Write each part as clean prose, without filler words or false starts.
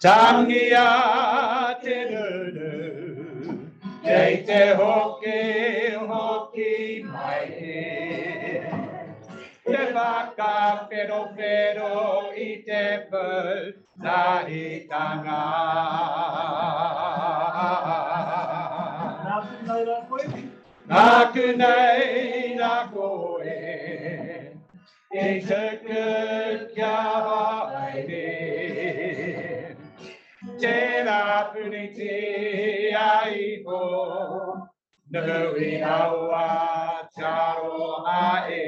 Tangia te ruru, kei te hoki hoki mai he. Te waka pero pero I te pau nahi tanga. Naku nei na koe, I tuku kia haere. Tēnā puni te aiho, nui aua Aotearoa e.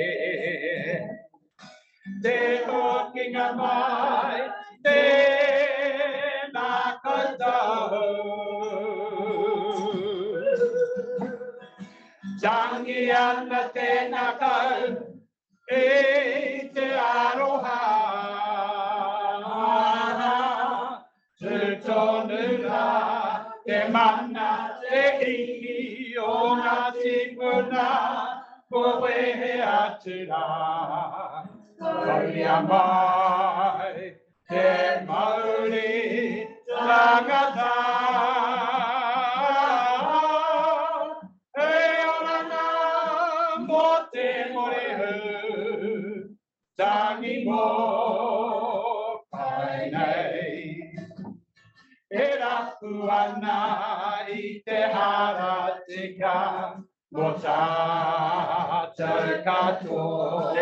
Te hokinga mai, tēnā koutou. Tangi ana tēnā kau, e te aroha. Tonu la, te mana, te ihi, o ngā tinguna, koe he atu la. Koia mai, te mauri, tangata. E oranga, mo te morehu, tangi mo, kai nei. E rapu ana I te hara tika, mo tātou katoa.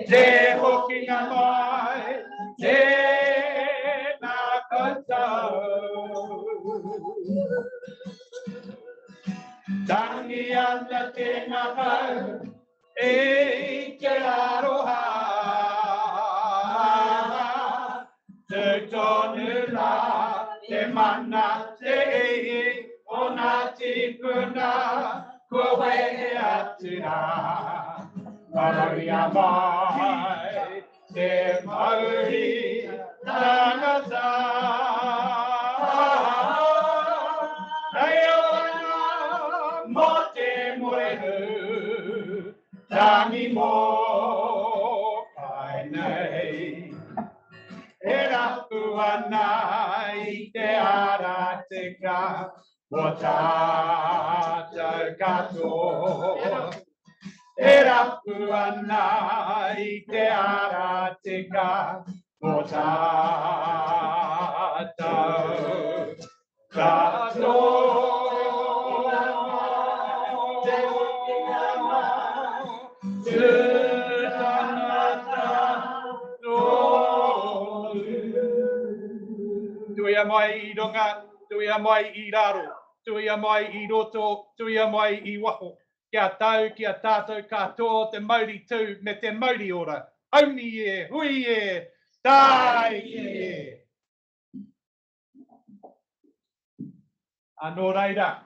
Te hokinga mai, tēnā koutou. Tangi ana tēnā kau, e te aroha. Te tonu la, te mana, te ehe, o ngā tinguna, koe he atu la. Maria mai, te mauri, tangata. Hei ora, mo te morehu, tangi mo, kai nei. E rapu ana I te ara tika, mo tātou katoa. E rapu ana I te ara tika, mo tātou katoa. Tuia mai I ronga, tuia mai I raro, tuia mai I roto, tuia mai I waho. Kia tau, kia tātou katoa, te mauri tū me te mauri ora. Haunui e, hui e, tai e. Anō reira.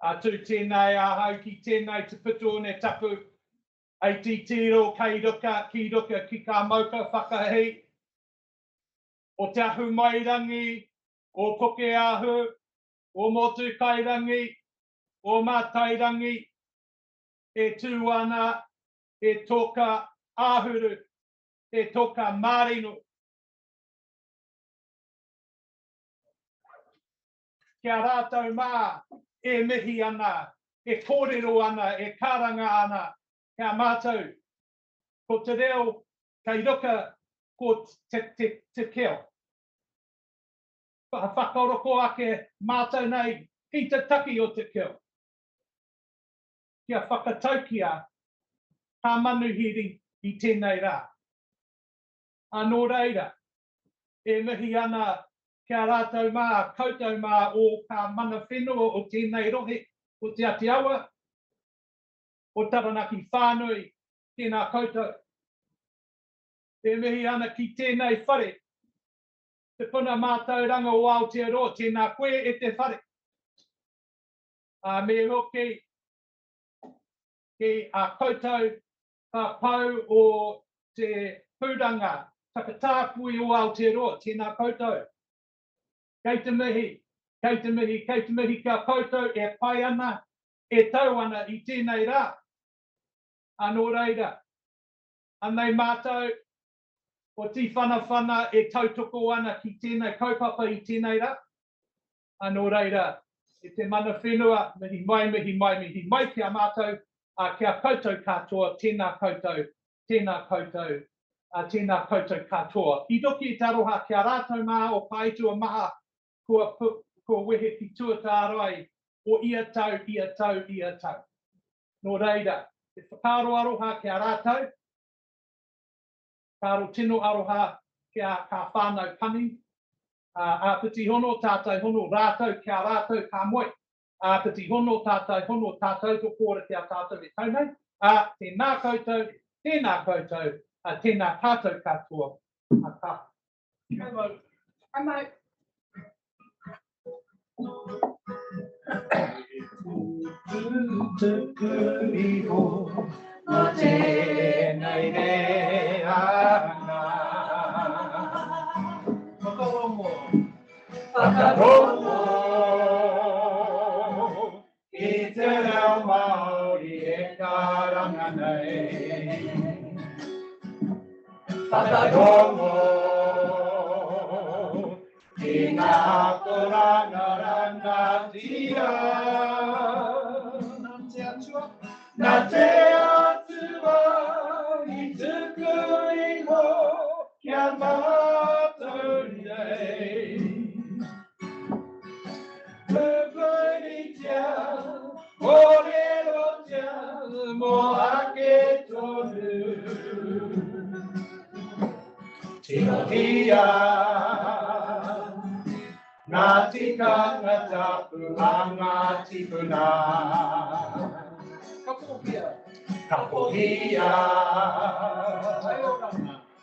A tū tēnei ahau ki tēnei te pito ne tapu. Ai ti tiro, kei ruka, ki ruka, ki ka mauka whakahei. O te ahu mairangi, o poke ahu, o motu kairangi, o mātairangi, e tū ana, e toka āhuru, e toka mārino. Kia rātou mā, e mihi ana, e kōrero ana, e karanga ana, kia mātou. Ko te reo, kei ruka, ko te keo. Whakaroko ake mātou nei, ki te taki o te keo. Kia whakataukia, ka manuhiri I tēnei rā. Anō reira, e mihi ana kia rātou mā, koutou mā o ka mana whenua o tēnei rohe, o te Aotearoa, o Taranaki whānui, tēnā koutou. E mihi ana ki tēnei whare, te puna mātauranga o Aotearoa, tēnā koe e te whare. Me hoki, ke a koutou ka pau o te Pūranga, Takatāpui o Aotearoa, tēnā koutou. Kei te mihi, kei te mihi, kei te mihi ka koutou e pai ana, e tau ana i tēnei rā. Anō reira, anei mātou, o ti whana e tautoko ana ki tēnei kaupapa i tēnei rā. Anō reira, e te mana whenua, mihi mai kia mātou, kia koutou katoa, tēnā koutou, tēnā koutou, tēnā koutou katoa. I doki e taroha kia rātou mā o paitua maha, kua wehe ki tuatarai, o ia tau. Nō reira, e whakaro aroha kia rātou, karo tino aroha kia ka whānau pani, piti hono tātou hono rātou kia rātou ka moe, piti hono tātou hono tātou to kōra kia tātou e taunei, tēnā koutou, tēnā tātou katoa. Hello. Whakarongo i te reo Māori e karanga nei. Whakarongo i ngā koranga tira. Nā te atua i tuku iho kia mātou nei. Mo ake tonu tino hia ngā tikanga tapu hanga tipuna kapohia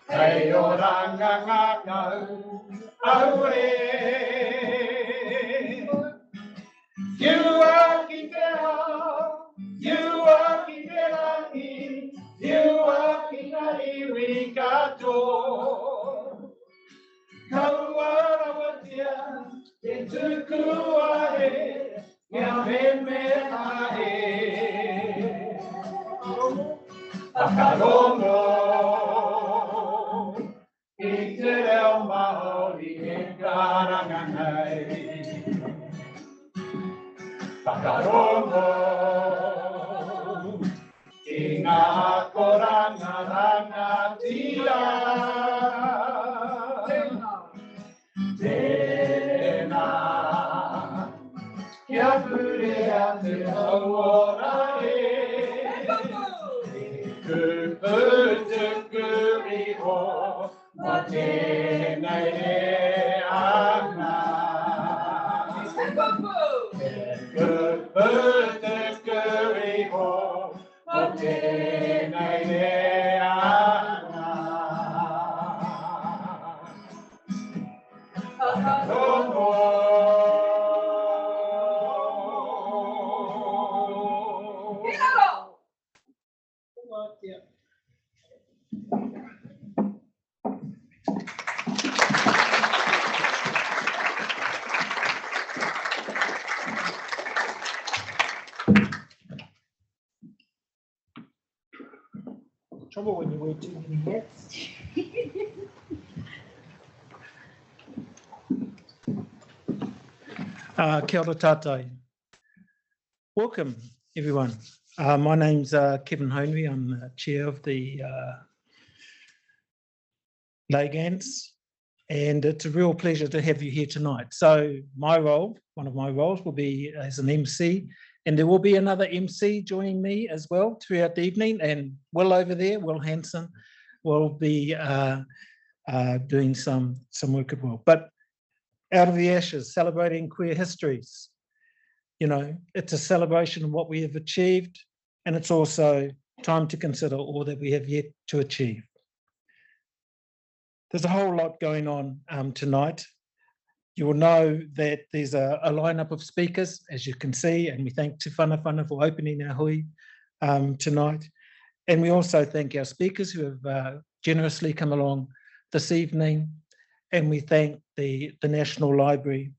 hei oranga ngā kau aue you are ki te hao. You are ki te rangi, you are ki ngā iwi katoa. Kau arawatia, te tuku ahe, ngā meme ahe. Whakarongo, i te reo Māori e karanga nei. Whakarongo, i ngā koranga tira. Tēnā, kia pure a te hauora e. Kupu tuku iho, ma tēnei re ana. Kupu tuku iho, ma tēnei re ana. Whakarongo. Trouble when you wear too many hats. Kia ora tātai. Welcome, everyone. My name's Kevin Haunui. I'm chair of the LAGANZ, and it's a real pleasure to have you here tonight. So my role, one of my roles, will be as an MC, and there will be another MC joining me as well throughout the evening, and Will over there, Will Hansen, will be doing some work as well. But out of the ashes, celebrating queer histories. You know, it's a celebration of what we have achieved, and it's also time to consider all that we have yet to achieve. There's a whole lot going on tonight. You will know that there's a lineup of speakers, as you can see, and we thank Te Whana Whana for opening our hui. tonight. And we also thank our speakers who have generously come along this evening. And we thank the National Library,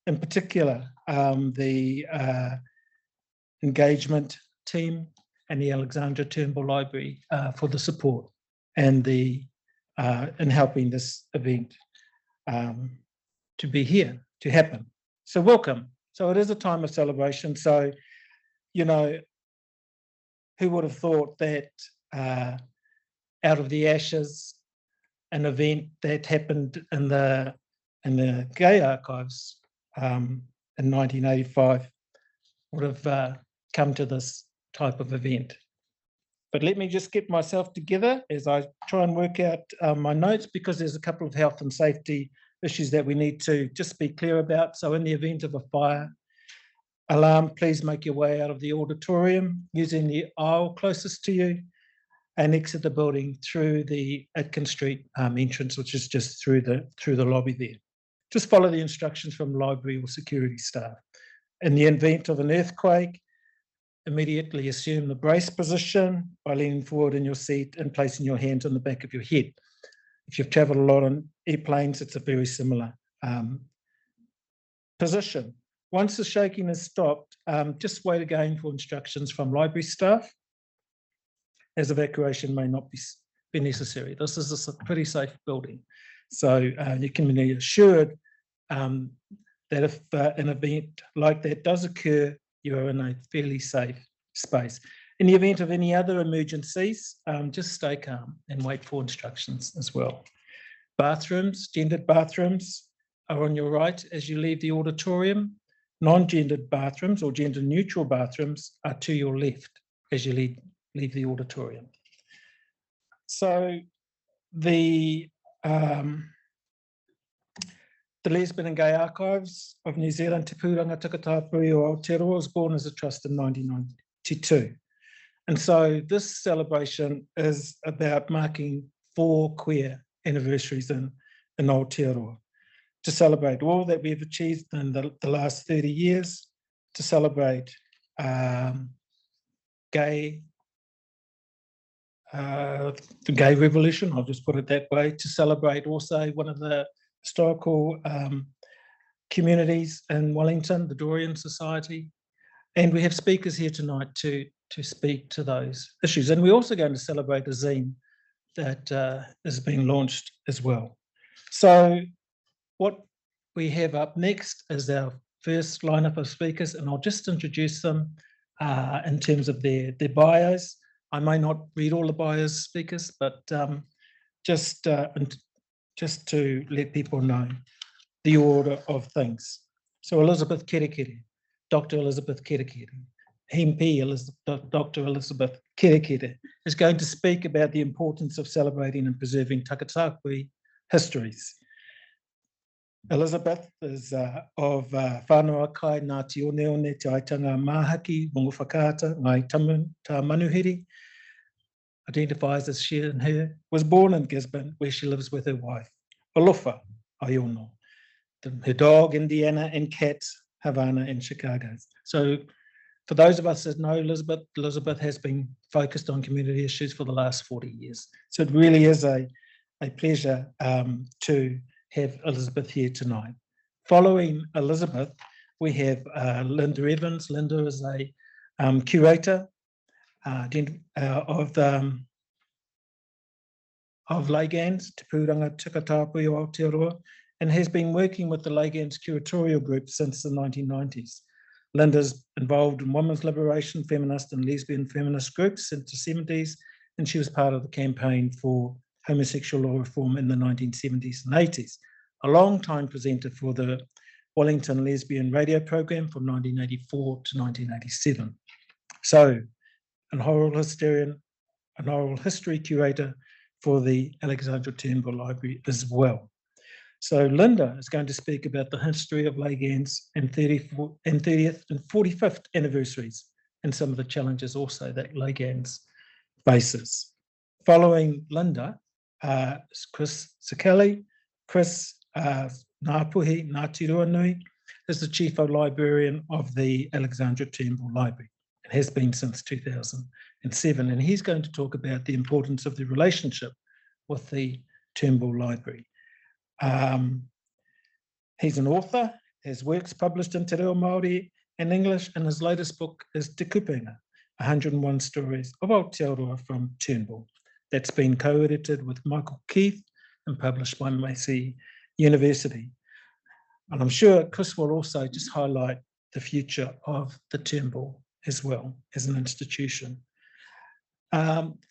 in particular, the engagement team and the Alexandra Turnbull Library for the support and in helping this event to be here, to happen. So welcome. So it is a time of celebration. So, you know, who would have thought that out of the ashes, an event that happened in the gay archives in 1985 would have come to this type of event. But let me just get myself together as I try and work out my notes, because there's a couple of health and safety issues that we need to just be clear about. So in the event of a fire alarm, please make your way out of the auditorium using the aisle closest to you and exit the building through the Aitken Street entrance, which is just through the lobby there. Just follow the instructions from library or security staff. In the event of an earthquake, immediately assume the brace position by leaning forward in your seat and placing your hands on the back of your head. If you've traveled a lot on airplanes, it's a very similar position. Once the shaking has stopped, just wait again for instructions from library staff, as evacuation may not be necessary. This is a pretty safe building. So you can be assured that if an event like that does occur, you are in a fairly safe space. In the event of any other emergencies, just stay calm and wait for instructions as well. Bathrooms, gendered bathrooms are on your right as you leave the auditorium. Non-gendered bathrooms or gender-neutral bathrooms are to your left as you leave the auditorium. So the Lesbian and Gay Archives of New Zealand, Te Pūranga, Takatāpui or Aotearoa was born as a trust in 1992. And so this celebration is about marking 4 queer anniversaries in Aotearoa, to celebrate all that we've achieved in the last 30 years, to celebrate the gay revolution, I'll just put it that way, to celebrate also one of the historical communities in Wellington, the Dorian Society. And we have speakers here tonight to speak to those issues. And we're also going to celebrate a zine that is being launched as well. So what we have up next is our first lineup of speakers, and I'll just introduce them in terms of their bios. I may not read all the bios speakers, but just to let people know the order of things. So Elizabeth Kerekere, Dr. Elizabeth Kerekere, MP Dr. Elizabeth Kerekere is going to speak about the importance of celebrating and preserving Takatāpui histories. Elizabeth is of whanau kai Ngāti Oneone Te Aitanga Māhaki, Mongo Whakaata, Ngai Tā Manuhiri, identifies as she and her, was born in Gisborne, where she lives with her wife, Alofa Aiono, her dog, Indiana, and cats, Havana and Chicago. So for those of us that know Elizabeth has been focused on community issues for the last 40 years. So it really is a pleasure to have Elizabeth here tonight. Following Elizabeth, we have Linda Evans. Linda is a curator of LAGANZ, Te Pūranga, Takatāpui o Aotearoa, and has been working with the LAGANZ curatorial group since the 1990s. Linda's involved in women's liberation, feminist and lesbian feminist groups since the 70s, and she was part of the campaign for homosexual law reform in the 1970s and 80s. A long-time presenter for the Wellington Lesbian radio program from 1984 to 1987. So, an oral historian, an oral history curator for the Alexandra Turnbull Library as well. So Linda is going to speak about the history of LAGANZ and 30th and 45th anniversaries and some of the challenges also that LAGANZ faces. Following Linda is Chris Szekely. Chris Ngāpuhi Ngāti Ruanui is the Chief Librarian of the Alexandra Turnbull Library. and has been since 2007. And he's going to talk about the importance of the relationship with the Turnbull Library. He's an author, has works published in Te Reo Māori and English, and his latest book is Te Kupenga, 101 Stories of Aotearoa from Turnbull. That's been co-edited with Michael Keith and published by Massey University. And I'm sure Chris will also just highlight the future of the Turnbull as well as an institution.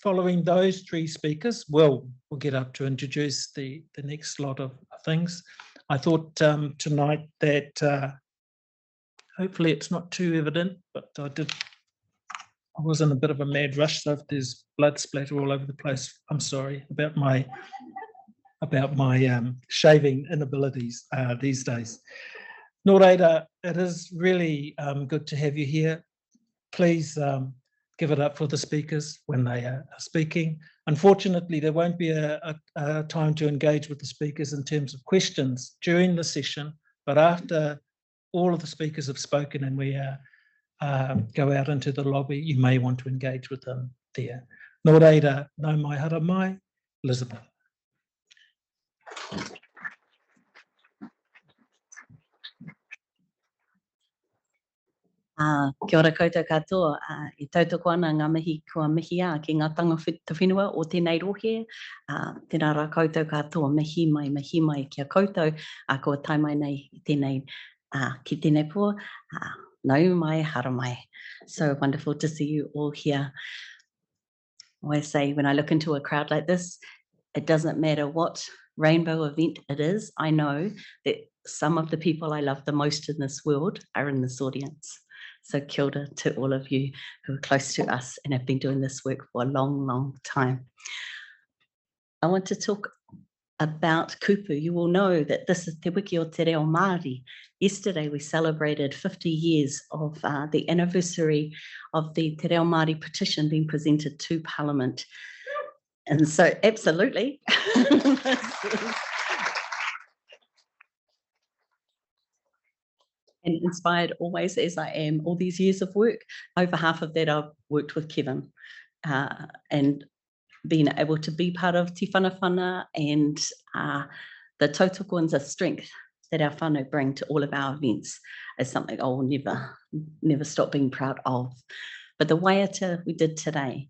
Following those three speakers, we'll get up to introduce the next lot of things. I thought tonight that hopefully it's not too evident, but I was in a bit of a mad rush, so if there's blood splatter all over the place, I'm sorry about my shaving inabilities these days. Nō reira, it is really good to have you here. Please give it up for the speakers when they are speaking. Unfortunately, there won't be a time to engage with the speakers in terms of questions during the session, but after all of the speakers have spoken and we go out into the lobby, you may want to engage with them there. Nō reira, nau mai hara mai, Elizabeth. Kia ora koutou katoa, I tautoko ana ngā mihi kua mihi ki ngā tanga whenua o tēnei rohe. Tēnā rā koutou katoa, mihi mai kia koutou, kua tai mai nei tēnei, ki tēnei pua, nau mai, hara mai. So wonderful to see you all here. I always say when I look into a crowd like this, it doesn't matter what rainbow event it is, I know that some of the people I love the most in this world are in this audience. So kia ora to all of you who are close to us and have been doing this work for a long, long time. I want to talk about kupu. You will know that this is Te Wiki o Te Reo Māori. Yesterday we celebrated 50 years of the anniversary of the Te Reo Māori petition being presented to Parliament. And so absolutely. And inspired always as I am, all these years of work, over half of that I've worked with Kevin and being able to be part of Te Whanawhana and the tautoko and the strength that our whānau bring to all of our events is something I will never stop being proud of. But the Waiata we did today,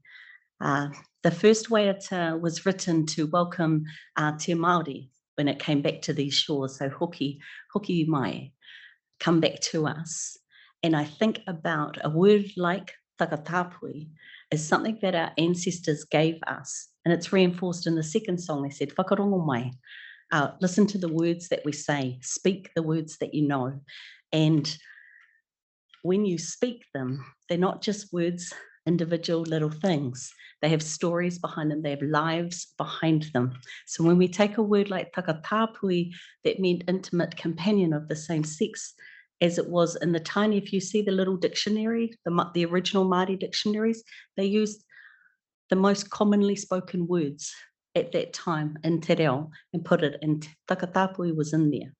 the first Waiata was written to welcome Te Māori when it came back to these shores, so hoki mai. Come back to us. And I think about a word like Takatāpui as something that our ancestors gave us. And it's reinforced in the second song. They said, whakarongo mai. Listen to the words that we say, speak the words that you know. And when you speak them, they're not just words, individual little things. They have stories behind them. They have lives behind them. So when we take a word like Takatāpui, that meant intimate companion of the same sex, as it was in the tiny, if you see the little dictionary, the original Māori dictionaries, they used the most commonly spoken words at that time in te reo and put it in. Takatāpui was in there.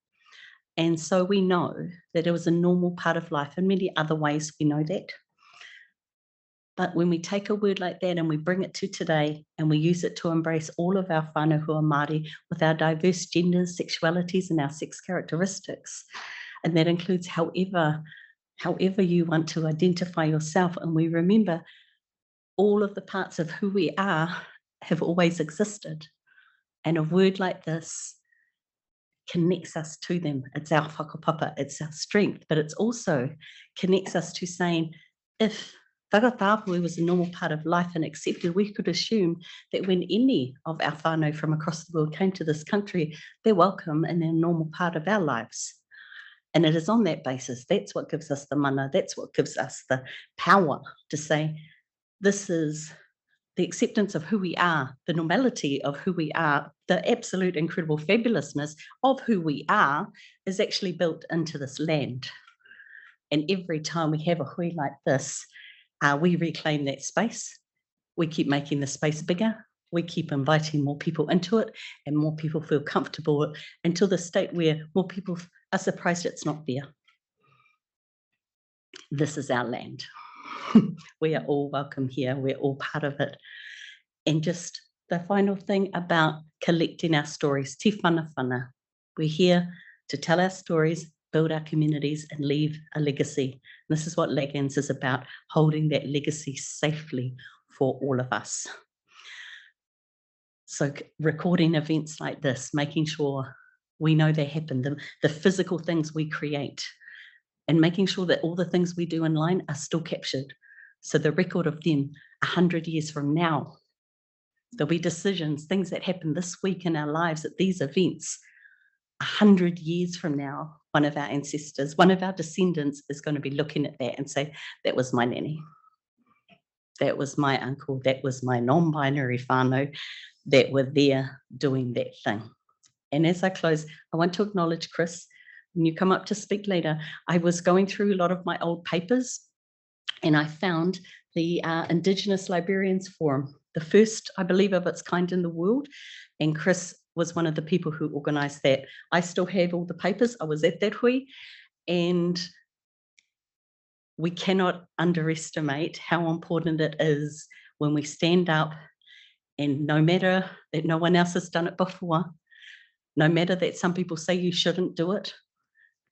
And so we know that it was a normal part of life. In many other ways, we know that. But when we take a word like that and we bring it to today and we use it to embrace all of our whānau who are Māori with our diverse genders, sexualities, and our sex characteristics, and that includes however you want to identify yourself. And we remember all of the parts of who we are have always existed. And a word like this connects us to them. It's our whakapapa, it's our strength, but it's also connects us to saying, if Takatāpui was a normal part of life and accepted, we could assume that when any of our whānau from across the world came to this country, they're welcome and they're a normal part of our lives. And it is on that basis, that's what gives us the mana, that's what gives us the power to say, this is the acceptance of who we are, the normality of who we are, the absolute incredible fabulousness of who we are is actually built into this land. And every time we have a hui like this, we reclaim that space, we keep making the space bigger, we keep inviting more people into it and more people feel comfortable until the state where more people are surprised it's not there. This is our land. We are all welcome here. We're all part of it. And just the final thing about collecting our stories, te whanawhana. We're here to tell our stories, build our communities, and leave a legacy. And this is what LAGANZ is about, holding that legacy safely for all of us. So recording events like this, making sure we know they happen, the physical things we create, and making sure that all the things we do online are still captured. So the record of them 100 years from now, there'll be decisions, things that happen this week in our lives at these events. 100 years from now, one of our ancestors, one of our descendants is going to be looking at that and say, that was my nanny. That was my uncle. That was my non-binary whānau that were there doing that thing. And as I close, I want to acknowledge Chris. When you come up to speak later, I was going through a lot of my old papers and I found the Indigenous Librarians Forum, the first, I believe, of its kind in the world. And Chris was one of the people who organised that. I still have all the papers. I was at that hui, and we cannot underestimate how important it is when we stand up, and no matter that no one else has done it before, no matter that some people say you shouldn't do it,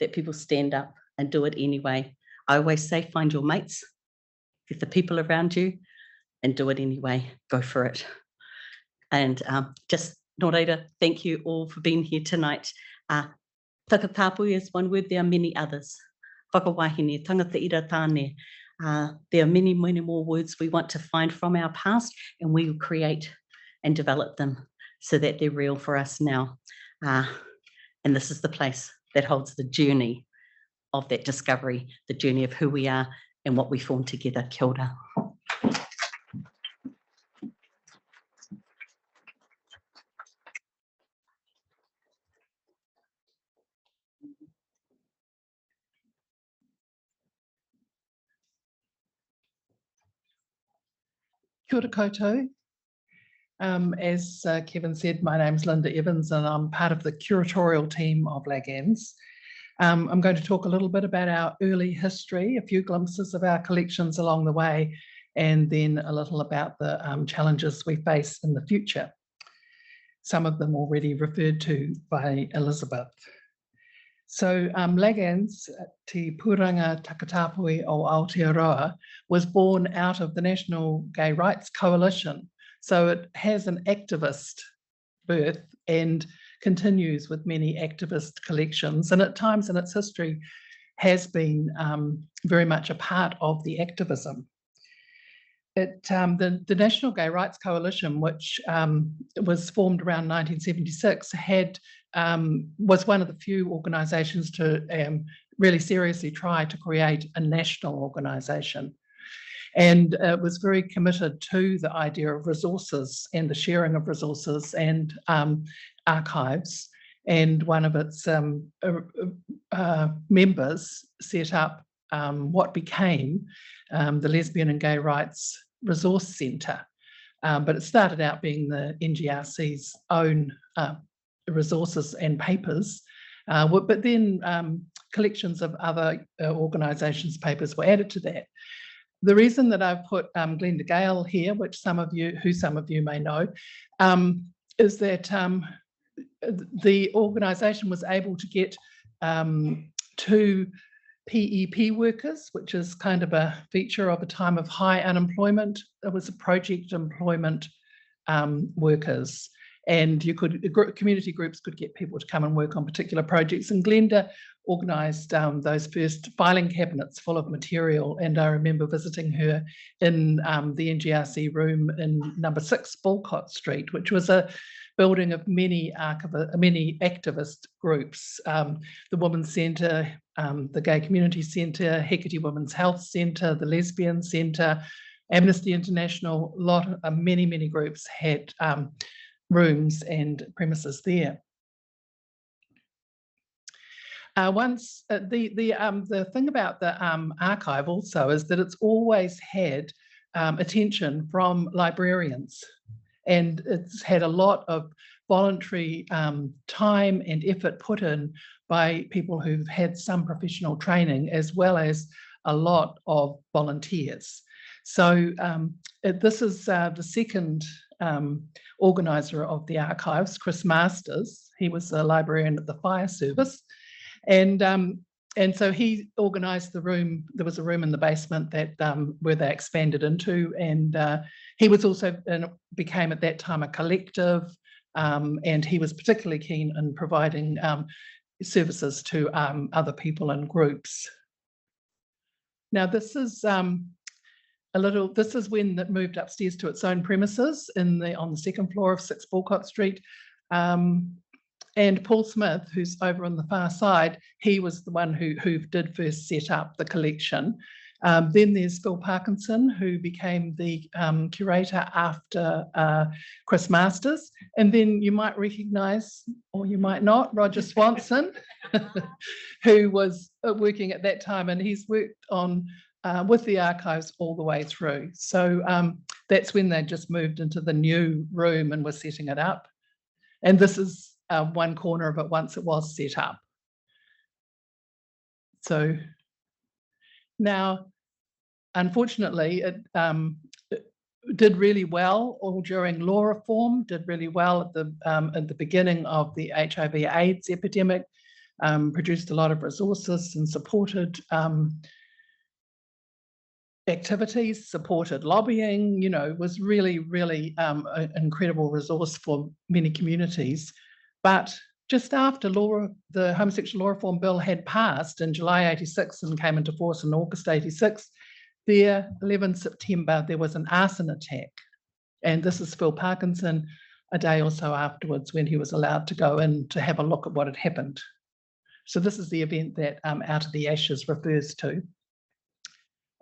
that people stand up and do it anyway. I always say, find your mates, get the people around you, and do it anyway. Go for it. And just, nō reira, thank you all for being here tonight. Takatāpui is one word, there are many others. Whakawahine, tangata ira tāne. There are many, many more words we want to find from our past, and we will create and develop them so that they're real for us now. And this is the place that holds the journey of that discovery, the journey of who we are and what we form together. Kia ora. Kia ora koutou. As Kevin said, my name's Linda Evans and I'm part of the curatorial team of LAGANZ. I'm going to talk a little bit about our early history, a few glimpses of our collections along the way, and then a little about the challenges we face in the future. Some of them already referred to by Elizabeth. So LAGANZ, Te Pūranga Takatāpui o Aotearoa, was born out of the National Gay Rights Coalition. So it has an activist birth and continues with many activist collections, and at times in its history has been very much a part of the activism. The National Gay Rights Coalition, which was formed around 1976, was one of the few organisations to really seriously try to create a national organisation. And was very committed to the idea of resources and the sharing of resources and archives. And one of its members set up what became the Lesbian and Gay Rights Resource Centre. But it started out being the NGRC's own resources and papers. But then collections of other organisations' papers were added to that. The reason that I've put Glenda Gale here, which some of you may know, is that the organisation was able to get 2 PEP workers, which is kind of a feature of a time of high unemployment. It was a project employment workers. And community groups could get people to come and work on particular projects. And Glenda organised those first filing cabinets full of material. And I remember visiting her in the NGRC room in number 6 Bulcott Street, which was a building of many activist groups. The Women's Centre, the Gay Community Centre, Hecate Women's Health Centre, the Lesbian Centre, Amnesty International, many groups had rooms and premises there. The thing about the archive also is that it's always had attention from librarians, and it's had a lot of voluntary time and effort put in by people who've had some professional training, as well as a lot of volunteers. So this is the second organiser of the archives, Chris Masters. He was a librarian at the fire service, and so he organised the room. There was a room in the basement that where they expanded into, and he was also became at that time a collective, and he was particularly keen in providing services to other people and groups. Now this is this is when it moved upstairs to its own premises on the second floor of 6 Bulcock Street. And Paul Smith, who's over on the far side, he was the one who did first set up the collection. Then there's Phil Parkinson, who became the curator after Chris Masters. And then you might recognise, or you might not, Roger Swanson, who was working at that time, and he's worked on with the archives all the way through. So that's when they just moved into the new room and were setting it up. And this is one corner of it once it was set up. So now, unfortunately, it did really well all during law reform, did really well at the beginning of the HIV/AIDS epidemic, produced a lot of resources and supported activities, supported lobbying, was really, really an incredible resource for many communities. But just after the Homosexual Law Reform Bill had passed in July 86 and came into force in August 86, there, 11 September, there was an arson attack. And this is Phil Parkinson a day or so afterwards when he was allowed to go in to have a look at what had happened. So this is the event that Out of the Ashes refers to.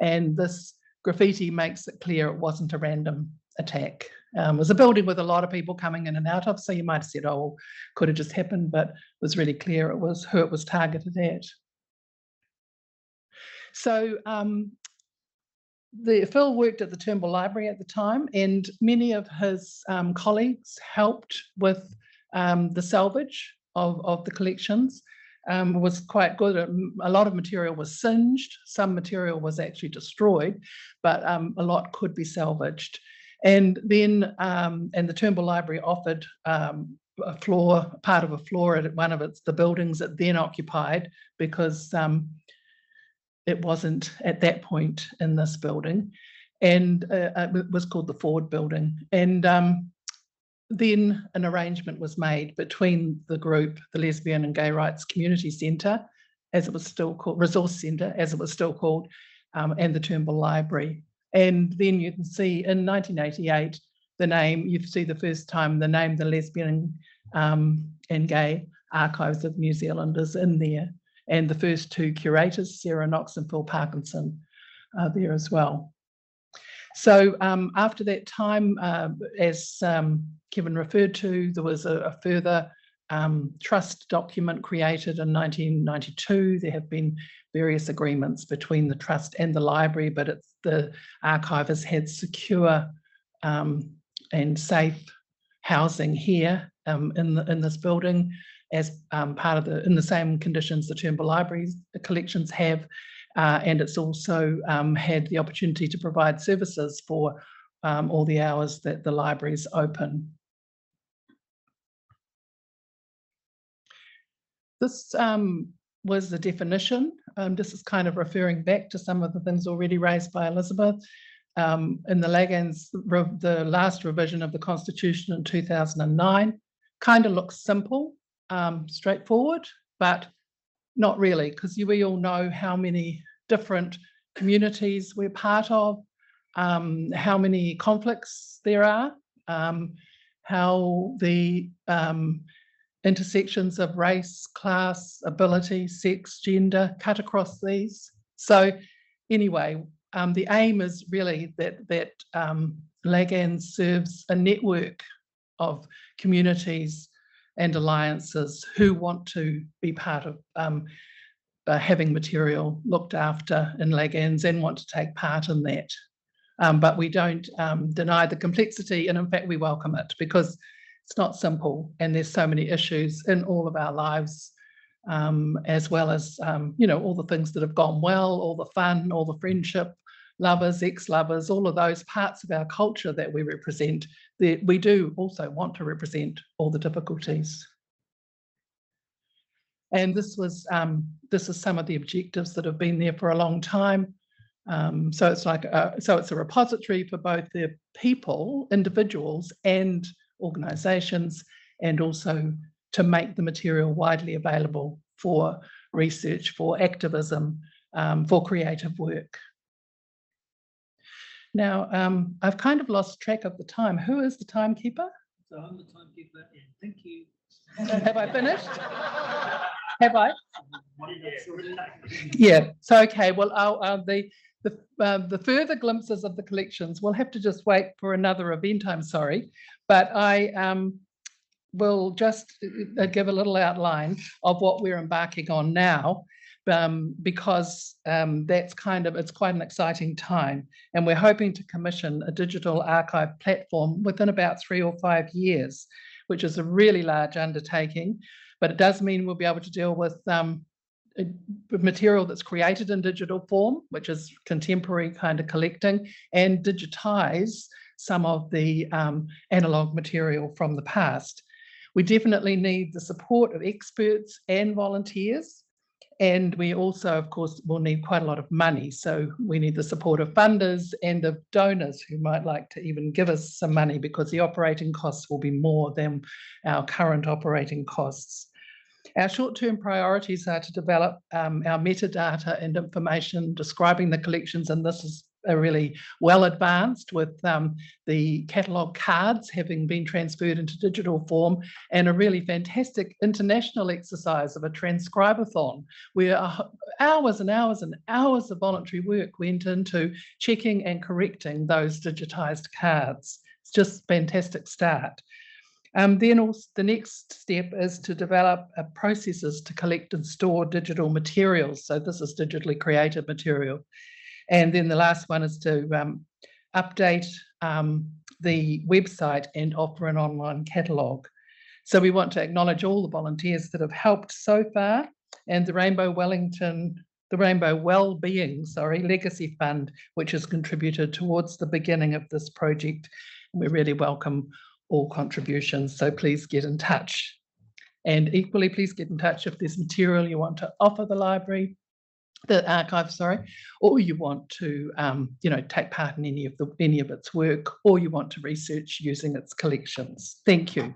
And this graffiti makes it clear it wasn't a random attack. It was a building with a lot of people coming in and out of, so you might have said, oh, could have just happened, but it was really clear it was who it was targeted at. So Phil worked at the Turnbull Library at the time, and many of his colleagues helped with the salvage of the collections. Was quite good. A lot of material was singed, some material was actually destroyed, but a lot could be salvaged. And then the Turnbull Library offered part of a floor at one of the buildings it then occupied, because it wasn't at that point in this building, and it was called the Ford Building. And then an arrangement was made between the group, the Lesbian and Gay Rights Community Centre, as it was still called, Resource Centre, as it was still called, and the Turnbull Library. And then you can see in 1988, the name, you see the first time the name, the Lesbian and Gay Archives of New Zealand is in there. And the first 2 curators, Sarah Knox and Phil Parkinson, are there as well. So after that time, as Kevin referred to, there was a further trust document created in 1992. There have been various agreements between the trust and the library, but the archive has had secure and safe housing here in this building as part of in the same conditions the Turnbull Library's collections have. And it's also had the opportunity to provide services for all the hours that the library is open. This was the definition. This is kind of referring back to some of the things already raised by Elizabeth. In the LAGANZ, the last revision of the Constitution in 2009, kind of looks simple, straightforward, but not really, because we all know how many different communities we're part of, how many conflicts there are, how the intersections of race, class, ability, sex, gender cut across these. So anyway, the aim is really that LAGANZ serves a network of communities and alliances who want to be part of having material looked after in LAGANZ and want to take part in that. But we don't deny the complexity, and in fact we welcome it, because it's not simple and there's so many issues in all of our lives as well as, you know, all the things that have gone well, all the fun, all the friendship, lovers, ex-lovers, all of those parts of our culture that we represent. We do also want to represent all the difficulties. And this is some of the objectives that have been there for a long time. So it's like it's a repository for both the people, individuals, and organisations, and also to make the material widely available for research, for activism, for creative work. Now, I've kind of lost track of the time. Who is the timekeeper? So I'm the timekeeper, and thank you. Have I finished? Have I? Yeah. So okay. Well, the further glimpses of the collections, we'll have to just wait for another event. I'm sorry, but I will just give a little outline of what we're embarking on now, because it's quite an exciting time, and we're hoping to commission a digital archive platform within about 3 or 5 years, which is a really large undertaking, but it does mean we'll be able to deal with material that's created in digital form, which is contemporary kind of collecting, and digitize some of the analog material from the past. We definitely need the support of experts and volunteers. And we also, of course, will need quite a lot of money. So we need the support of funders and of donors who might like to even give us some money, because the operating costs will be more than our current operating costs. Our short-term priorities are to develop our metadata and information describing the collections, and this is really well advanced, with the catalogue cards having been transferred into digital form, and a really fantastic international exercise of a transcribathon, where hours and hours and hours of voluntary work went into checking and correcting those digitised cards. It's just a fantastic start. Then also the next step is to develop processes to collect and store digital materials. So this is digitally created material. And then the last one is to update the website and offer an online catalogue. So we want to acknowledge all the volunteers that have helped so far, and the Rainbow Wellbeing Legacy Fund, which has contributed towards the beginning of this project. We really welcome all contributions, so please get in touch. And equally, please get in touch if there's material you want to offer the library, the archive, or you want to take part in any of its work, or you want to research using its collections. Thank you.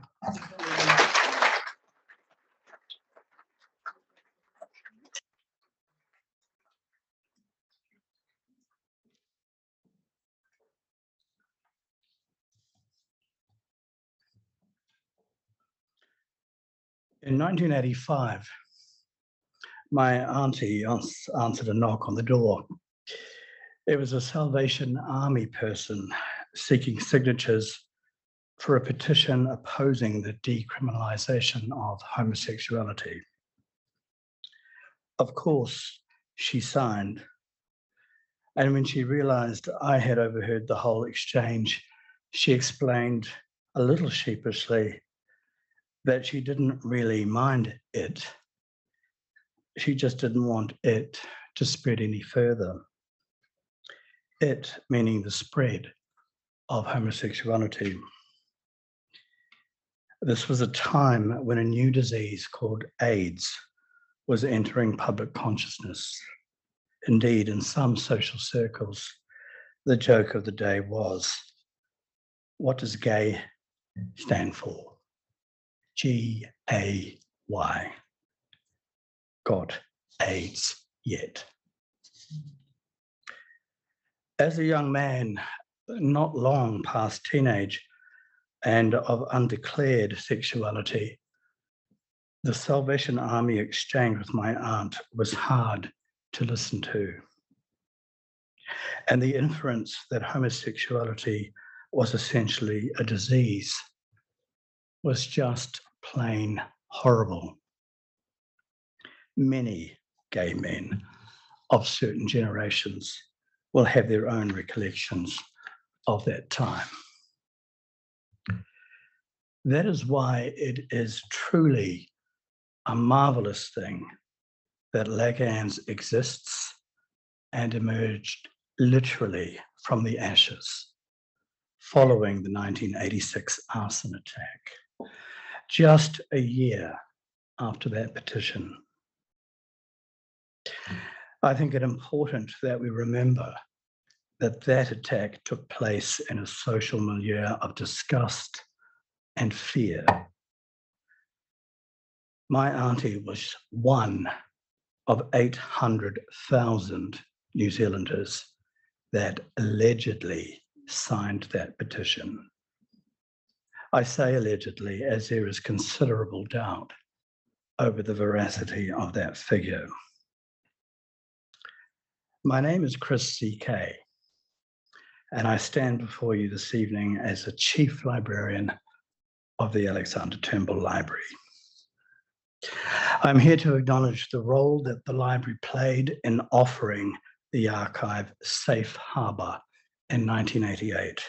In 1985, my auntie answered a knock on the door. It was a Salvation Army person seeking signatures for a petition opposing the decriminalisation of homosexuality. Of course, she signed. And when she realised I had overheard the whole exchange, she explained a little sheepishly that she didn't really mind it. She just didn't want it to spread any further. It meaning the spread of homosexuality. This was a time when a new disease called AIDS was entering public consciousness. Indeed, in some social circles, the joke of the day was, what does gay stand for? G-A-Y. Got AIDS yet. As a young man, not long past teenage and of undeclared sexuality, the Salvation Army exchange with my aunt was hard to listen to. And the inference that homosexuality was essentially a disease was just plain horrible. Many gay men of certain generations will have their own recollections of that time. That is why it is truly a marvelous thing that LAGANZ exists and emerged literally from the ashes following the 1986 arson attack, just a year after that petition. I think it important that we remember that that attack took place in a social milieu of disgust and fear. My auntie was one of 800,000 New Zealanders that allegedly signed that petition. I say allegedly as there is considerable doubt over the veracity of that figure. My name is Chris Szekely, and I stand before you this evening as the Chief Librarian of the Alexander Turnbull Library. I'm here to acknowledge the role that the library played in offering the archive safe harbour in 1988,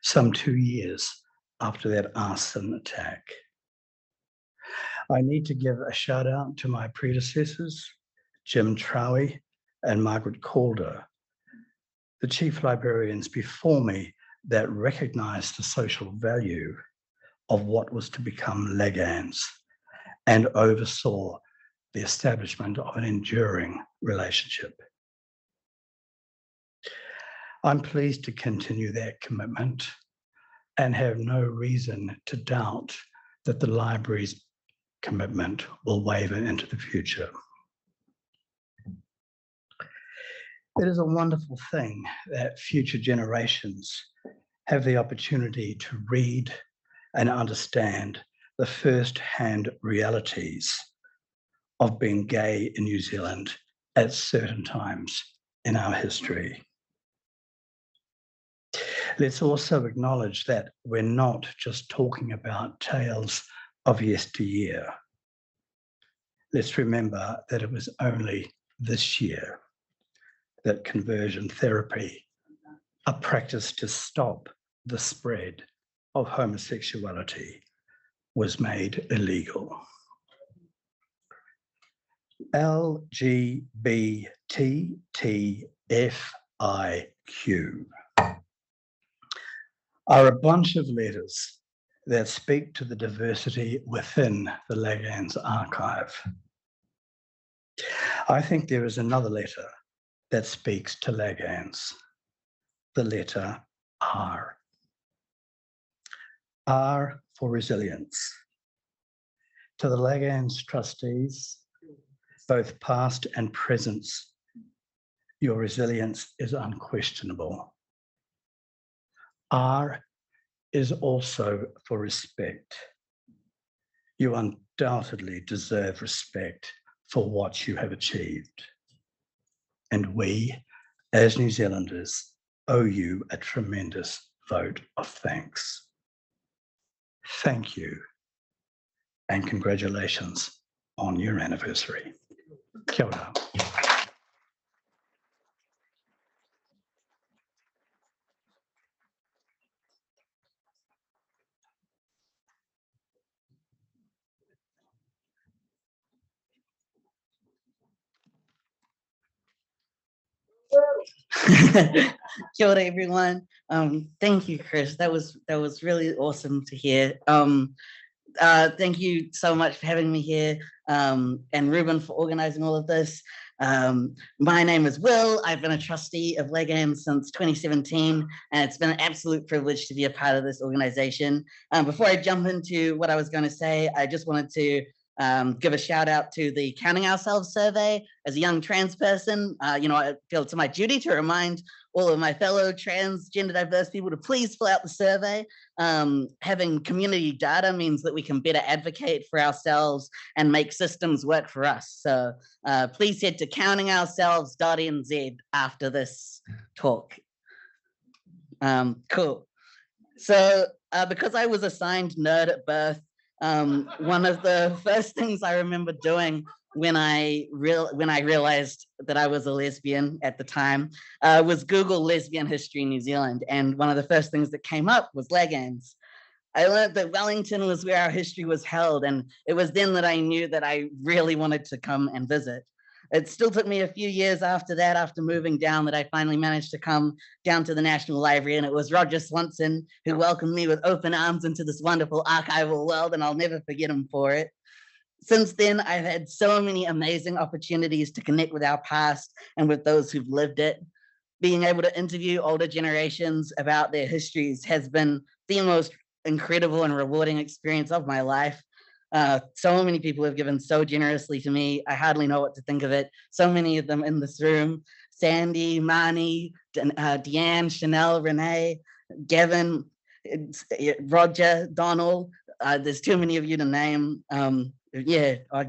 some 2 years after that arson attack. I need to give a shout out to my predecessors, Jim Trowie and Margaret Calder, the chief librarians before me that recognised the social value of what was to become LAGANZ and oversaw the establishment of an enduring relationship. I'm pleased to continue that commitment and have no reason to doubt that the library's commitment will waver into the future. It is a wonderful thing that future generations have the opportunity to read and understand the first-hand realities of being gay in New Zealand at certain times in our history. Let's also acknowledge that we're not just talking about tales of yesteryear. Let's remember that it was only this year that conversion therapy, a practice to stop the spread of homosexuality, was made illegal. LGBTTFIQ are a bunch of letters that speak to the diversity within the LAGANZ archive. I think there is another letter that speaks to LAGANZ, the letter R. R for resilience. To the LAGANZ trustees, both past and present, your resilience is unquestionable. R is also for respect. You undoubtedly deserve respect for what you have achieved. And we, as New Zealanders, owe you a tremendous vote of thanks. Thank you, and congratulations on your anniversary. Kia ora. Kia ora, everyone. Thank you, Chris. That was really awesome to hear. Thank you so much for having me here, and Ruben for organizing all of this. My name is Will. I've been a trustee of LAGANZ since 2017, and it's been an absolute privilege to be a part of this organization. Before I jump into what I was going to say, I just wanted to give a shout out to the Counting Ourselves survey. As a young trans person, I feel it's my duty to remind all of my fellow trans, gender diverse people to please fill out the survey. Having community data means that we can better advocate for ourselves and make systems work for us. So please head to countingourselves.nz after this talk. Cool. So because I was assigned nerd at birth, one of the first things I remember doing when I realized that I was a lesbian at the time was Google lesbian history in New Zealand, and one of the first things that came up was LAGANZ. I learned that Wellington was where our history was held, and it was then that I knew that I really wanted to come and visit. It still took me a few years after that, after moving down, that I finally managed to come down to the National Library, and it was Roger Swanson who welcomed me with open arms into this wonderful archival world, and I'll never forget him for it. Since then, I've had so many amazing opportunities to connect with our past and with those who've lived it. Being able to interview older generations about their histories has been the most incredible and rewarding experience of my life. So many people have given so generously to me. I hardly know what to think of it. So many of them in this room: Sandy, Marnie, Deanne, Chanel, Renee, Gavin, Roger, Donald. There's too many of you to name. Yeah, I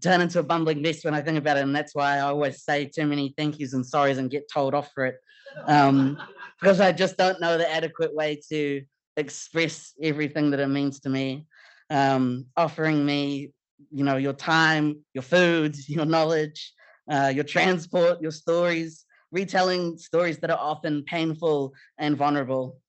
turn into a bumbling mess when I think about it, and that's why I always say too many thank yous and sorries and get told off for it, because I just don't know the adequate way to express everything that it means to me. Offering me, your time, your food, your knowledge, your transport, your stories, retelling stories that are often painful and vulnerable.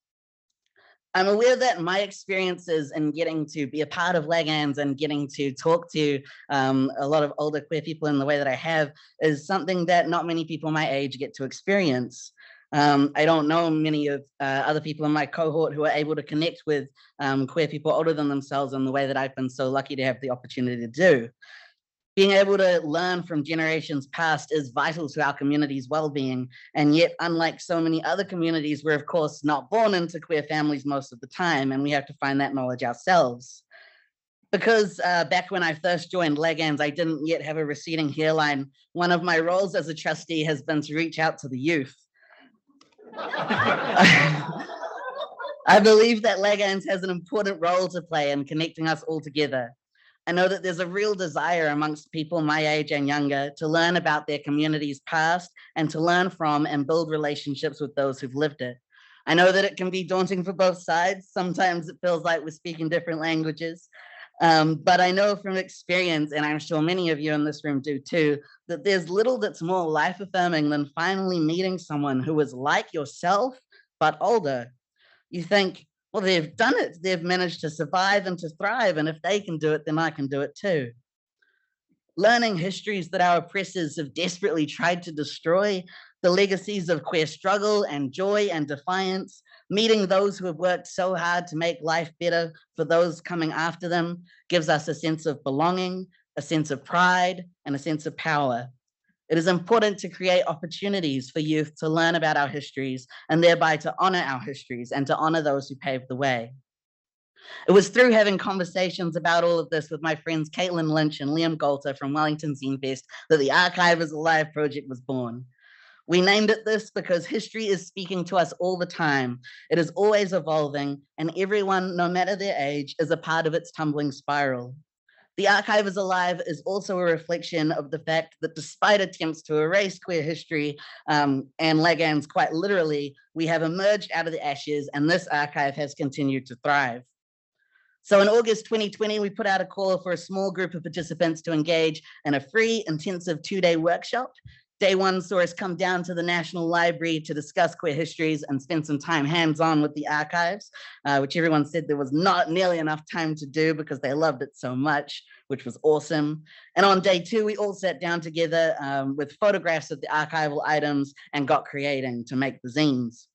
I'm aware that my experiences in getting to be a part of LAGANZ and getting to talk to a lot of older queer people in the way that I have is something that not many people my age get to experience. I don't know many of other people in my cohort who are able to connect with queer people older than themselves in the way that I've been so lucky to have the opportunity to do. Being able to learn from generations past is vital to our community's well-being, and yet, unlike so many other communities, we're of course not born into queer families most of the time, and we have to find that knowledge ourselves. Because back when I first joined LAGANZ, I didn't yet have a receding hairline. One of my roles as a trustee has been to reach out to the youth. I believe that LAGANZ has an important role to play in connecting us all together. I know that there's a real desire amongst people my age and younger to learn about their community's past and to learn from and build relationships with those who've lived it. I know that it can be daunting for both sides. Sometimes it feels like we're speaking different languages. But I know from experience, and I'm sure many of you in this room do too, that there's little that's more life-affirming than finally meeting someone who is like yourself, but older. You think, well, they've done it. They've managed to survive and to thrive. And if they can do it, then I can do it too. Learning histories that our oppressors have desperately tried to destroy, the legacies of queer struggle and joy and defiance, meeting those who have worked so hard to make life better for those coming after them, gives us a sense of belonging, a sense of pride, and a sense of power. It is important to create opportunities for youth to learn about our histories and thereby to honor our histories and to honor those who paved the way. It was through having conversations about all of this with my friends Caitlin Lynch and Liam Golter from Wellington Zenfest that the Archive is Alive project was born. We named it this because history is speaking to us all the time. It is always evolving, and everyone, no matter their age, is a part of its tumbling spiral. The Archive is Alive is also a reflection of the fact that despite attempts to erase queer history and LAGANZ quite literally, we have emerged out of the ashes, and this archive has continued to thrive. So in August 2020, we put out a call for a small group of participants to engage in a free, intensive 2-day workshop. Day one saw us come down to the National Library to discuss queer histories and spend some time hands-on with the archives, which everyone said there was not nearly enough time to do because they loved it so much, which was awesome. And on day two, we all sat down together with photographs of the archival items and got creating to make the zines.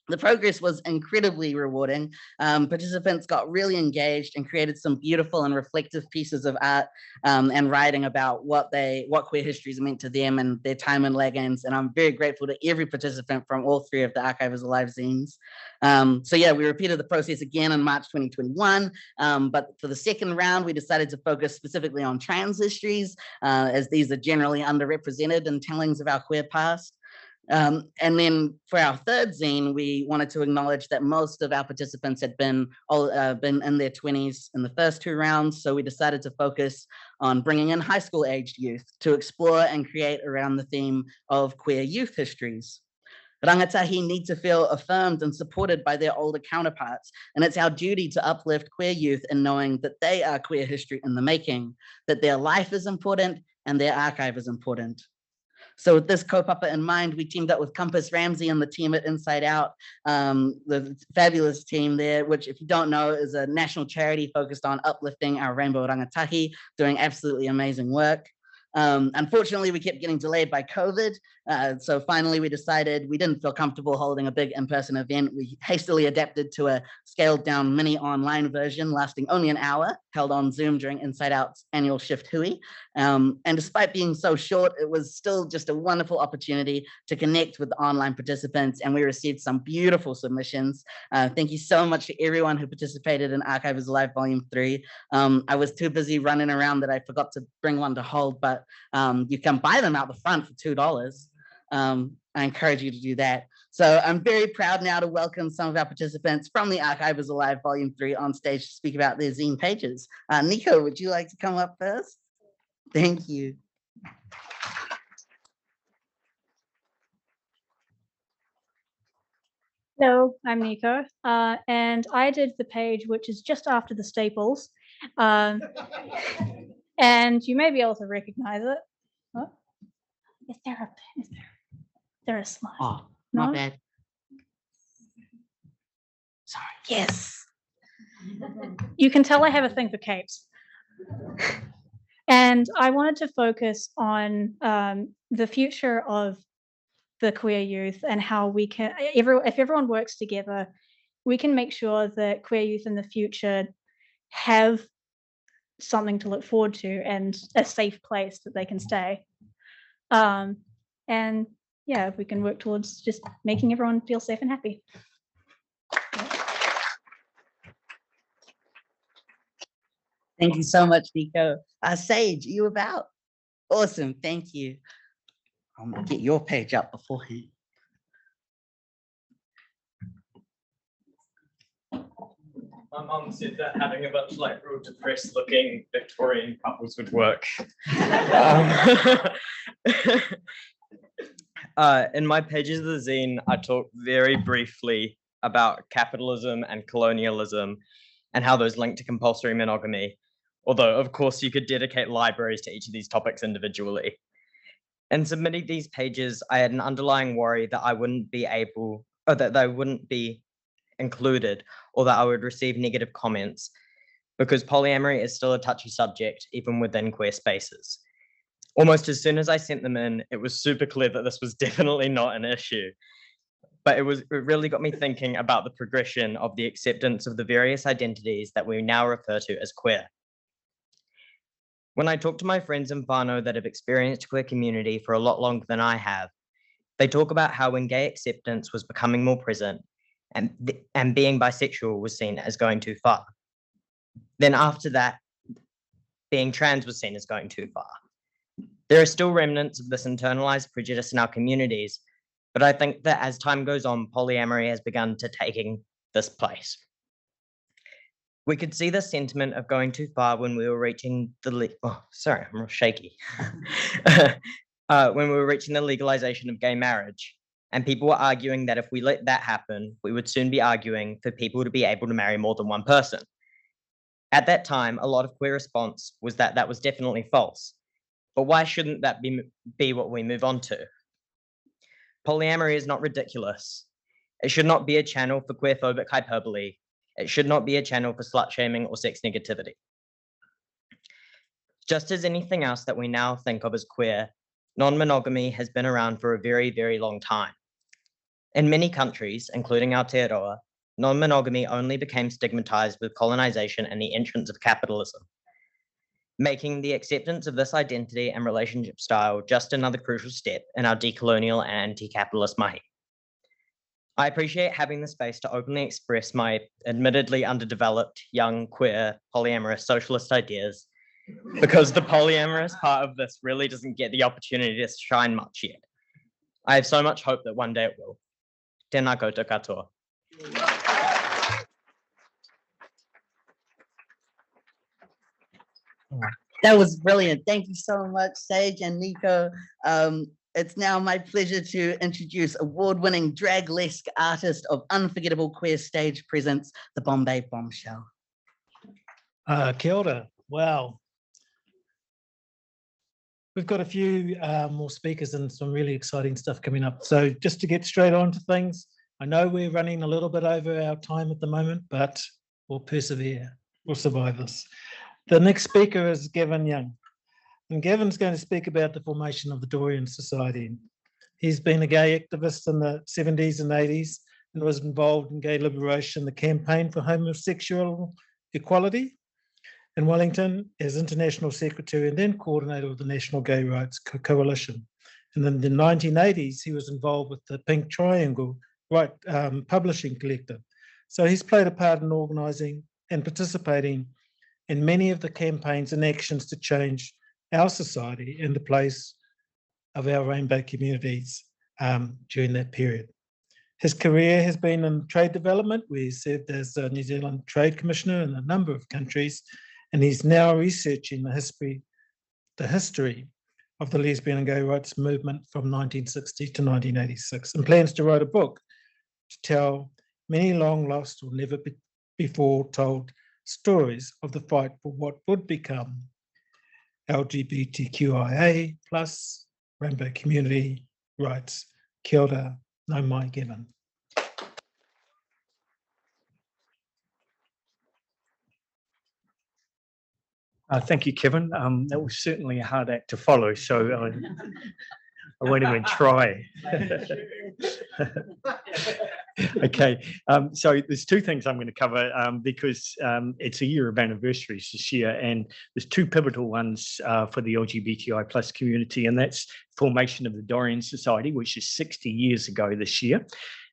The progress was incredibly rewarding. Participants got really engaged and created some beautiful and reflective pieces of art and writing about what queer histories meant to them and their time in LAGANZ. And I'm very grateful to every participant from all three of the Archive is Alive zines. So yeah, we repeated the process again in March 2021. But for the second round, we decided to focus specifically on trans histories, as these are generally underrepresented in tellings of our queer past. And then for our third zine, we wanted to acknowledge that most of our participants had been in their 20s in the first two rounds. So we decided to focus on bringing in high school aged youth to explore and create around the theme of queer youth histories. Rangatahi need to feel affirmed and supported by their older counterparts. And it's our duty to uplift queer youth in knowing that they are queer history in the making, that their life is important and their archive is important. So with this kaupapa in mind, we teamed up with Compass Ramsey and the team at Inside Out, the fabulous team there, which if you don't know is a national charity focused on uplifting our rainbow rangatahi, doing absolutely amazing work. Unfortunately, we kept getting delayed by COVID. So finally, we decided we didn't feel comfortable holding a big in-person event. We hastily adapted to a scaled down mini online version lasting only an hour, held on Zoom during Inside Out's annual Shift Hui. And despite being so short, it was still just a wonderful opportunity to connect with the online participants. And we received some beautiful submissions. Thank you so much to everyone who participated in Archive is Alive Volume 3. I was too busy running around that I forgot to bring one to hold, but you can buy them out the front for $2. I encourage you to do that. So I'm very proud now to welcome some of our participants from the Archive is Alive Volume 3 on stage to speak about their zine pages. Nico, would you like to come up first? Thank you. Hello, I'm Nico, and I did the page which is just after the staples, and you may be able to recognize it. Oh, is there a slide? Oh, No? not bad. Sorry. Yes. You can tell I have a thing for capes. And I wanted to focus on the future of the queer youth and how we can, if everyone works together, we can make sure that queer youth in the future have something to look forward to and a safe place that they can stay. And yeah, we can work towards just making everyone feel safe and happy. Thank you so much, Nico. Sage, are you about? Awesome, thank you. I'm gonna get your page up beforehand. My mum said that having a bunch of like real depressed looking Victorian couples would work. In my pages of the zine, I talk very briefly about capitalism and colonialism and how those link to compulsory monogamy. Although, of course, you could dedicate libraries to each of these topics individually. In submitting these pages, I had an underlying worry that I wouldn't be able, or that they wouldn't be included, or that I would receive negative comments, because polyamory is still a touchy subject, even within queer spaces. Almost as soon as I sent them in, it was super clear that this was definitely not an issue. But it really got me thinking about the progression of the acceptance of the various identities that we now refer to as queer. When I talk to my friends in whānau that have experienced queer community for a lot longer than I have, they talk about how when gay acceptance was becoming more present and being bisexual was seen as going too far. Then after that, being trans was seen as going too far. There are still remnants of this internalized prejudice in our communities, but I think that as time goes on, polyamory has begun to taking this place. We could see the sentiment of going too far when we were reaching the sorry, I'm real shaky. When we were reaching the legalization of gay marriage, and people were arguing that if we let that happen, we would soon be arguing for people to be able to marry more than one person. At that time, a lot of queer response was that that was definitely false. But why shouldn't that be what we move on to? Polyamory is not ridiculous. It should not be a channel for queerphobic hyperbole. It should not be a channel for slut shaming or sex negativity. Just as anything else that we now think of as queer, non-monogamy has been around for a very, very long time. In many countries, including Aotearoa, non-monogamy only became stigmatized with colonization and the entrance of capitalism, making the acceptance of this identity and relationship style just another crucial step in our decolonial and anti-capitalist mahi. I appreciate having the space to openly express my admittedly underdeveloped, young, queer, polyamorous socialist ideas, because the polyamorous part of this really doesn't get the opportunity to shine much yet. I have so much hope that one day it will. Tēnā koutou katoa. That was brilliant. Thank you so much, Sage and Nico. It's now my pleasure to introduce award-winning drag-lesque artist of unforgettable queer stage presence, the Bombay Bombshell. Kia ora. Wow. We've got a few more speakers and some really exciting stuff coming up. So just to get straight on to things, I know we're running a little bit over our time at the moment, but we'll persevere. We'll survive this. The next speaker is Gavin Young. And Gavin's going to speak about the formation of the Dorian Society. He's been a gay activist in the 70s and 80s and was involved in gay liberation, the campaign for homosexual equality in Wellington as international secretary and then coordinator of the National Gay Rights Coalition. And in the 1980s, he was involved with the Pink Triangle publishing collective. So he's played a part in organising and participating in many of the campaigns and actions to change our society and the place of our rainbow communities during that period. His career has been in trade development, where he served as a New Zealand Trade Commissioner in a number of countries, and he's now researching the history of the lesbian and gay rights movement from 1960 to 1986, and plans to write a book to tell many long lost or never before told stories of the fight for what would become LGBTQIA plus rainbow community rights. Kia ora, nau mai, Gavin. Thank you, Kevin. That was certainly a hard act to follow, so I won't even try. Okay, so there's two things I'm going to cover because it's a year of anniversaries this year, and there's two pivotal ones for the LGBTI plus community, and that's formation of the Dorian Society, which is 60 years ago this year.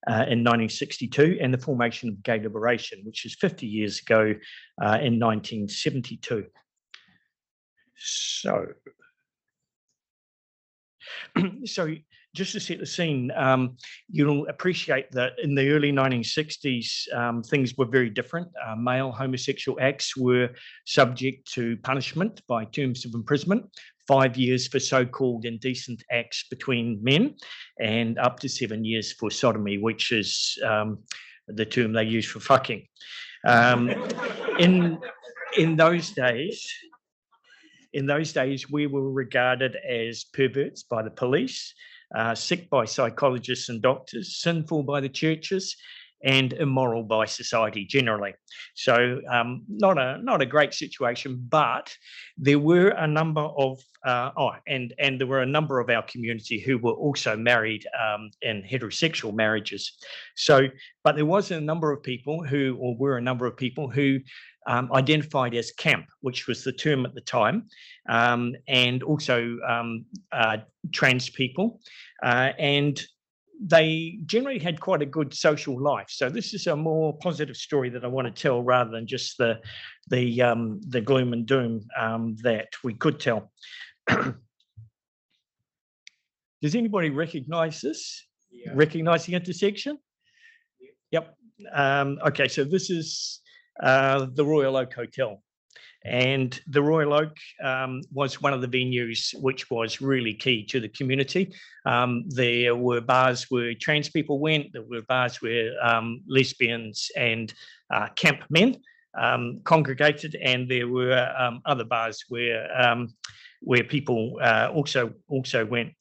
In 1962, and the formation of gay liberation, which is 50 years ago in 1972. So just to set the scene, you'll appreciate that in the early 1960s, things were very different. Male homosexual acts were subject to punishment by terms of imprisonment, 5 years for so-called indecent acts between men, and up to 7 years for sodomy, which is the term they use for fucking. In those days, we were regarded as perverts by the police, sick by psychologists and doctors, sinful by the churches, and immoral by society generally. So not a great situation, but there were a number of there were a number of our community who were also married in heterosexual marriages. So, but there was a number of people who identified as camp, which was the term at the time, and also trans people, and they generally had quite a good social life. So this is a more positive story that I want to tell, rather than just the gloom and doom that we could tell. Does anybody recognise this? Yeah. Recognise the intersection? Yep. Okay, so this is the Royal Oak Hotel. And the Royal Oak was one of the venues which was really key to the community. There were bars where trans people went, there were bars where lesbians and camp men congregated, and there were other bars where people also went.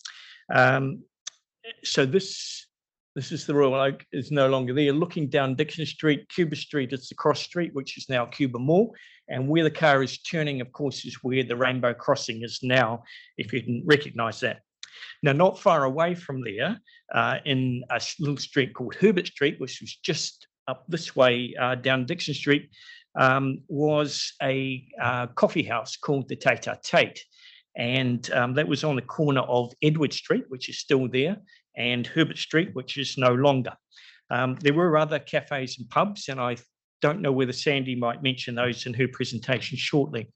So this is the Royal Oak, is no longer there. Looking down Dixon Street, Cuba Street, it's the cross street, which is now Cuba Mall. And where the car is turning, of course, is where the Rainbow Crossing is now, if you can recognise that. Now, not far away from there, in a little street called Herbert Street, which was just up this way down Dixon Street, was a coffee house called the Takatāpui. And that was on the corner of Edward Street, which is still there, and Herbert Street, which is no longer. There were other cafes and pubs, and I don't know whether Sandy might mention those in her presentation shortly.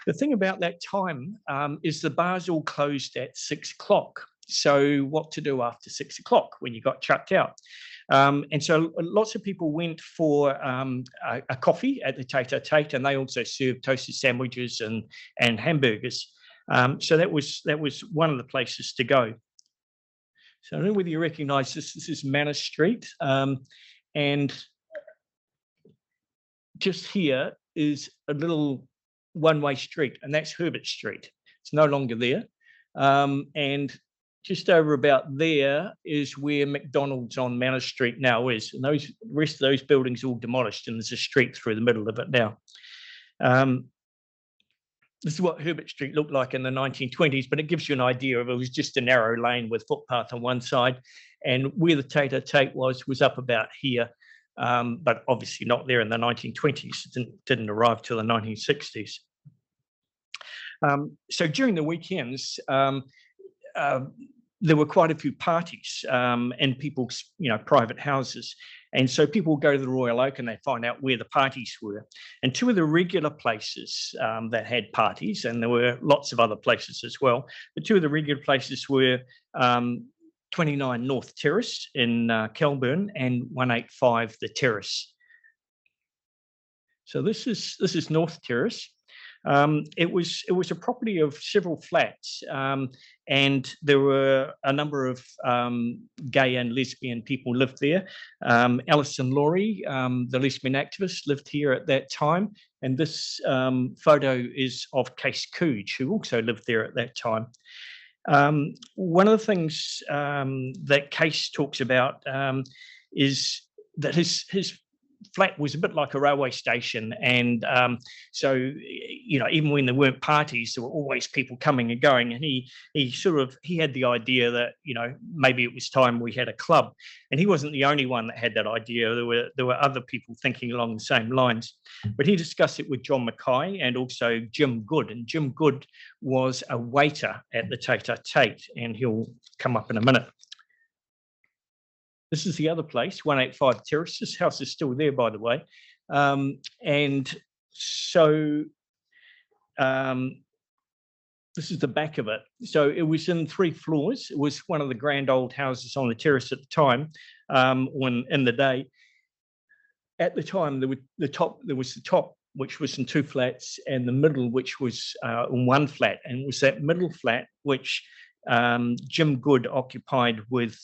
The thing about that time is the bars all closed at 6 o'clock. So what to do after 6 o'clock when you got chucked out? And so lots of people went for a coffee at the Takatāpui, and they also served toasted sandwiches and hamburgers. So that was one of the places to go. So I don't know whether you recognise this. This is Manor Street, and just here is a little one-way street, and that's Herbert Street. It's no longer there. And just over about there is where McDonald's on Manor Street now is. And those rest of those buildings are all demolished, and there's a street through the middle of it now. This is what Herbert Street looked like in the 1920s, but it gives you an idea of it was just a narrow lane with footpath on one side, and where the Takatāpui was up about here, but obviously not there in the 1920s. It didn't arrive till the 1960s. So during the weekends, there were quite a few parties in people's, private houses. And so people would go to the Royal Oak and they'd find out where the parties were. And two of the regular places that had parties, and there were lots of other places as well, but two of the regular places were 29 North Terrace in Kelburn and 185 The Terrace. So this is North Terrace. It was a property of several flats, and there were a number of gay and lesbian people lived there. Alison Laurie, the lesbian activist, lived here at that time, and this photo is of Case Cooge, who also lived there at that time. One of the things that Case talks about is that his flat was a bit like a railway station, and so even when there weren't parties, there were always people coming and going, and he had the idea that maybe it was time we had a club, and he wasn't the only one that had that idea. There were other people thinking along the same lines, but he discussed it with John Mackay and also Jim Good, and Jim Good was a waiter at the Takatāpui, and he'll come up in a minute. This is the other place, 185 Terrace. This house is still there, by the way. And so this is the back of it. So it was in 3 floors. It was one of the grand old houses on the terrace at the time, when in the day. At the time, there was the top, which was in 2 flats, and the middle, which was in 1 flat. And it was that middle flat which Jim Good occupied with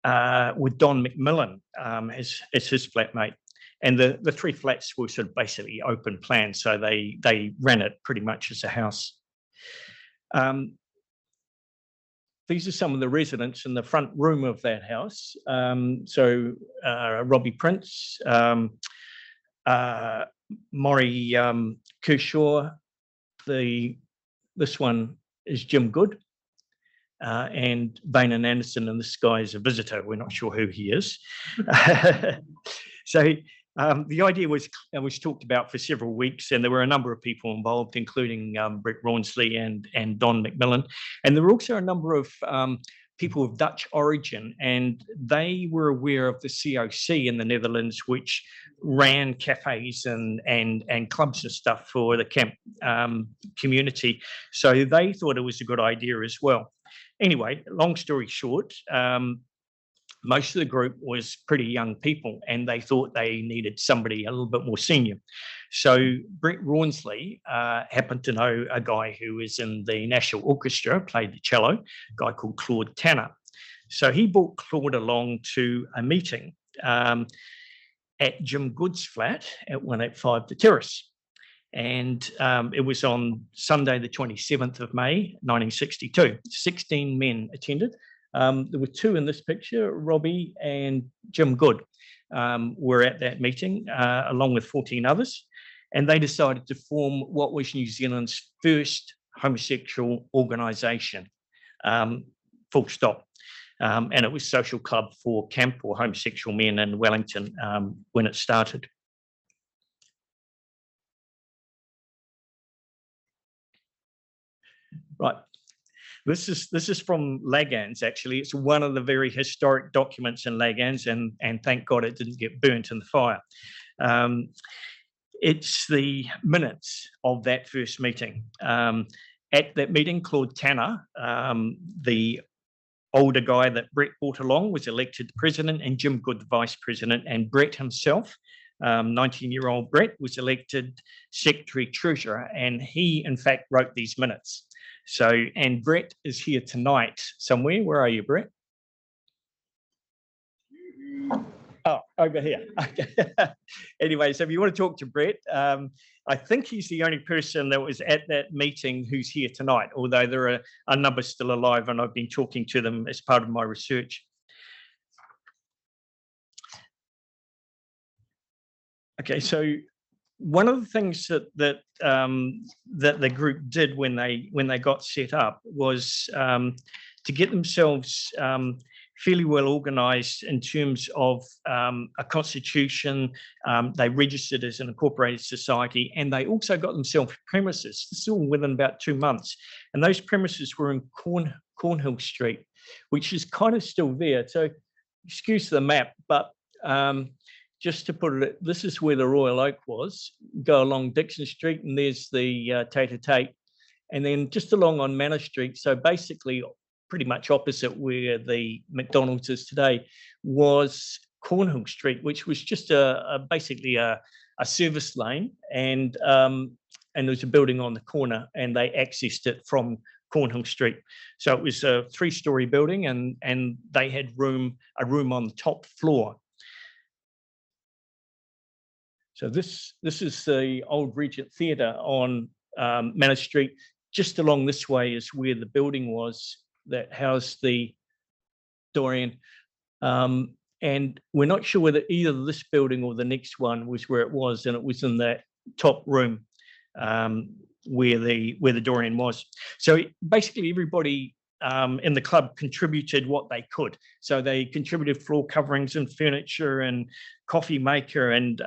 Don McMillan as his flatmate, and the 3 flats were sort of basically open plan, so they ran it pretty much as a house. These are some of the residents in the front room of that house. So Robbie Prince, Maury Kershaw, this one is Jim Good. And Bain and Anderson, and this guy is a visitor. We're not sure who he is. So the idea was talked about for several weeks, and there were a number of people involved, including Brett Rawnsley and Don McMillan. And there were also a number of people of Dutch origin, and they were aware of the COC in the Netherlands, which ran cafes and clubs and stuff for the camp community. So they thought it was a good idea as well. Anyway, long story short, most of the group was pretty young people, and they thought they needed somebody a little bit more senior. So Brett Rawnsley happened to know a guy who was in the National Orchestra, played the cello, a guy called Claude Tanner. So he brought Claude along to a meeting at Jim Good's flat at 185 The Terrace. And it was on Sunday, the 27th of May, 1962. 16 men attended. There were 2 in this picture, Robbie and Jim Good were at that meeting, along with 14 others. And they decided to form what was New Zealand's first homosexual organisation, full stop. And it was Social Club for Camp or Homosexual Men in Wellington when it started. Right. This is from LAGANZ, actually. It's one of the very historic documents in LAGANZ, and thank God it didn't get burnt in the fire. It's the minutes of that first meeting. At that meeting, Claude Tanner, the older guy that Brett brought along, was elected president, and Jim Good the vice president, and Brett himself, 19-year-old Brett, was elected secretary treasurer, and he in fact wrote these minutes. So, and Brett is here tonight somewhere. Where are you, Brett? Oh, over here. Okay. Anyway, so if you want to talk to Brett, I think he's the only person that was at that meeting who's here tonight, although there are a number still alive and I've been talking to them as part of my research. Okay, so one of the things that the group did when they got set up was to get themselves fairly well organised in terms of a constitution. They registered as an incorporated society, and they also got themselves premises. This is all within about 2 months, and those premises were in Cornhill Street, which is kind of still there. So, excuse the map, but just to put it, this is where the Royal Oak was. Go along Dixon Street, and there's the Takatāpui, and then just along on Manor Street. So basically, pretty much opposite where the McDonald's is today, was Cornhill Street, which was just basically a service lane, and there was a building on the corner, and they accessed it from Cornhill Street. So it was a 3-story building, and they had a room on the top floor. So this is the old Regent Theatre on Manor Street. Just along this way is where the building was that housed the Dorian. And we're not sure whether either this building or the next one was where it was, and it was in that top room where the Dorian was. So basically everybody in the club contributed what they could. So they contributed floor coverings and furniture and coffee maker, and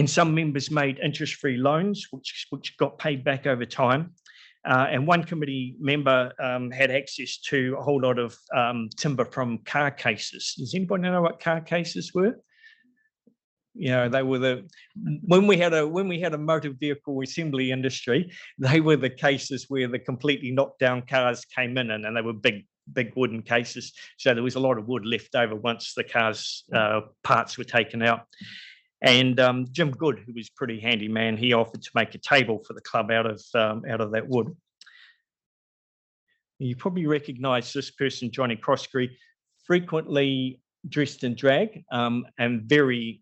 some members made interest-free loans, which got paid back over time. And one committee member had access to a whole lot of timber from car cases. Does anybody know what car cases were? You know, they were when we had a motor vehicle assembly industry, they were the cases where the completely knocked down cars came in, and they were big wooden cases. So there was a lot of wood left over once the car's parts were taken out. And Jim Good, who was a pretty handy man, he offered to make a table for the club out of that wood. You probably recognise this person, Johnny Croskery, frequently dressed in drag, and very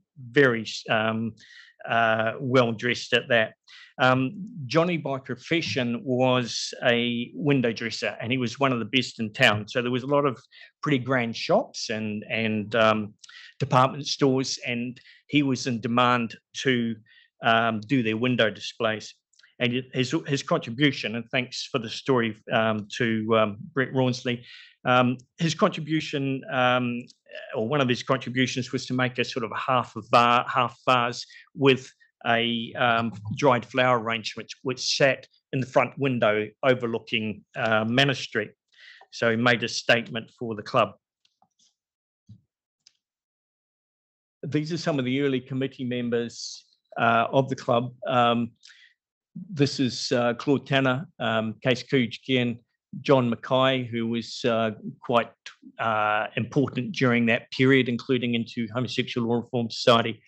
well dressed at that. Johnny, by profession, was a window dresser, and he was one of the best in town. So there was a lot of pretty grand shops and department stores, and he was in demand to do their window displays. And his contribution, and thanks for the story to Brett Rawnsley, his contribution, or one of his contributions, was to make a sort of a half vase with a dried flower arrangement which sat in the front window overlooking Manor Street. So he made a statement for the club. These are some of the early committee members of the club. This is Claude Tanner, Case Cooge again, John Mackay, who was quite important during that period, including into Homosexual Law Reform Society,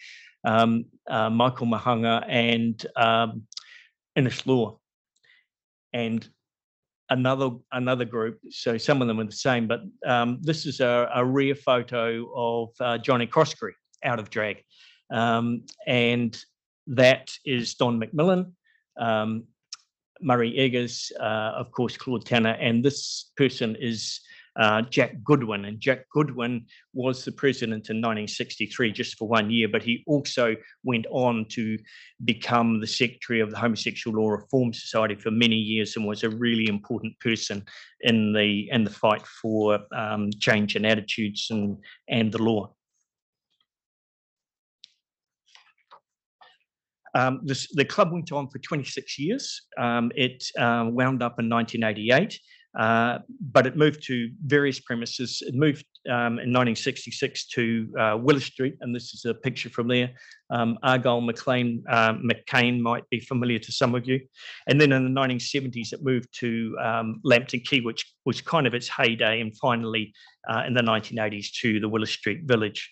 Michael Mahanga, and Innes Law. And another group, so some of them are the same, but this is a rare photo of Johnny Croskery out of drag. And that is Don McMillan, Murray Eggers, of course, Claude Tanner, and this person is Jack Goodwin. And Jack Goodwin was the president in 1963, just for 1 year, but he also went on to become the secretary of the Homosexual Law Reform Society for many years, and was a really important person in the fight for change in attitudes and the law. The club went on for 26 years. It wound up in 1988, but it moved to various premises. It moved in 1966 to Willis Street, and this is a picture from there. Argyle McCain might be familiar to some of you. And then in the 1970s, it moved to Lambton Quay, which was kind of its heyday, and finally in the 1980s to the Willis Street Village.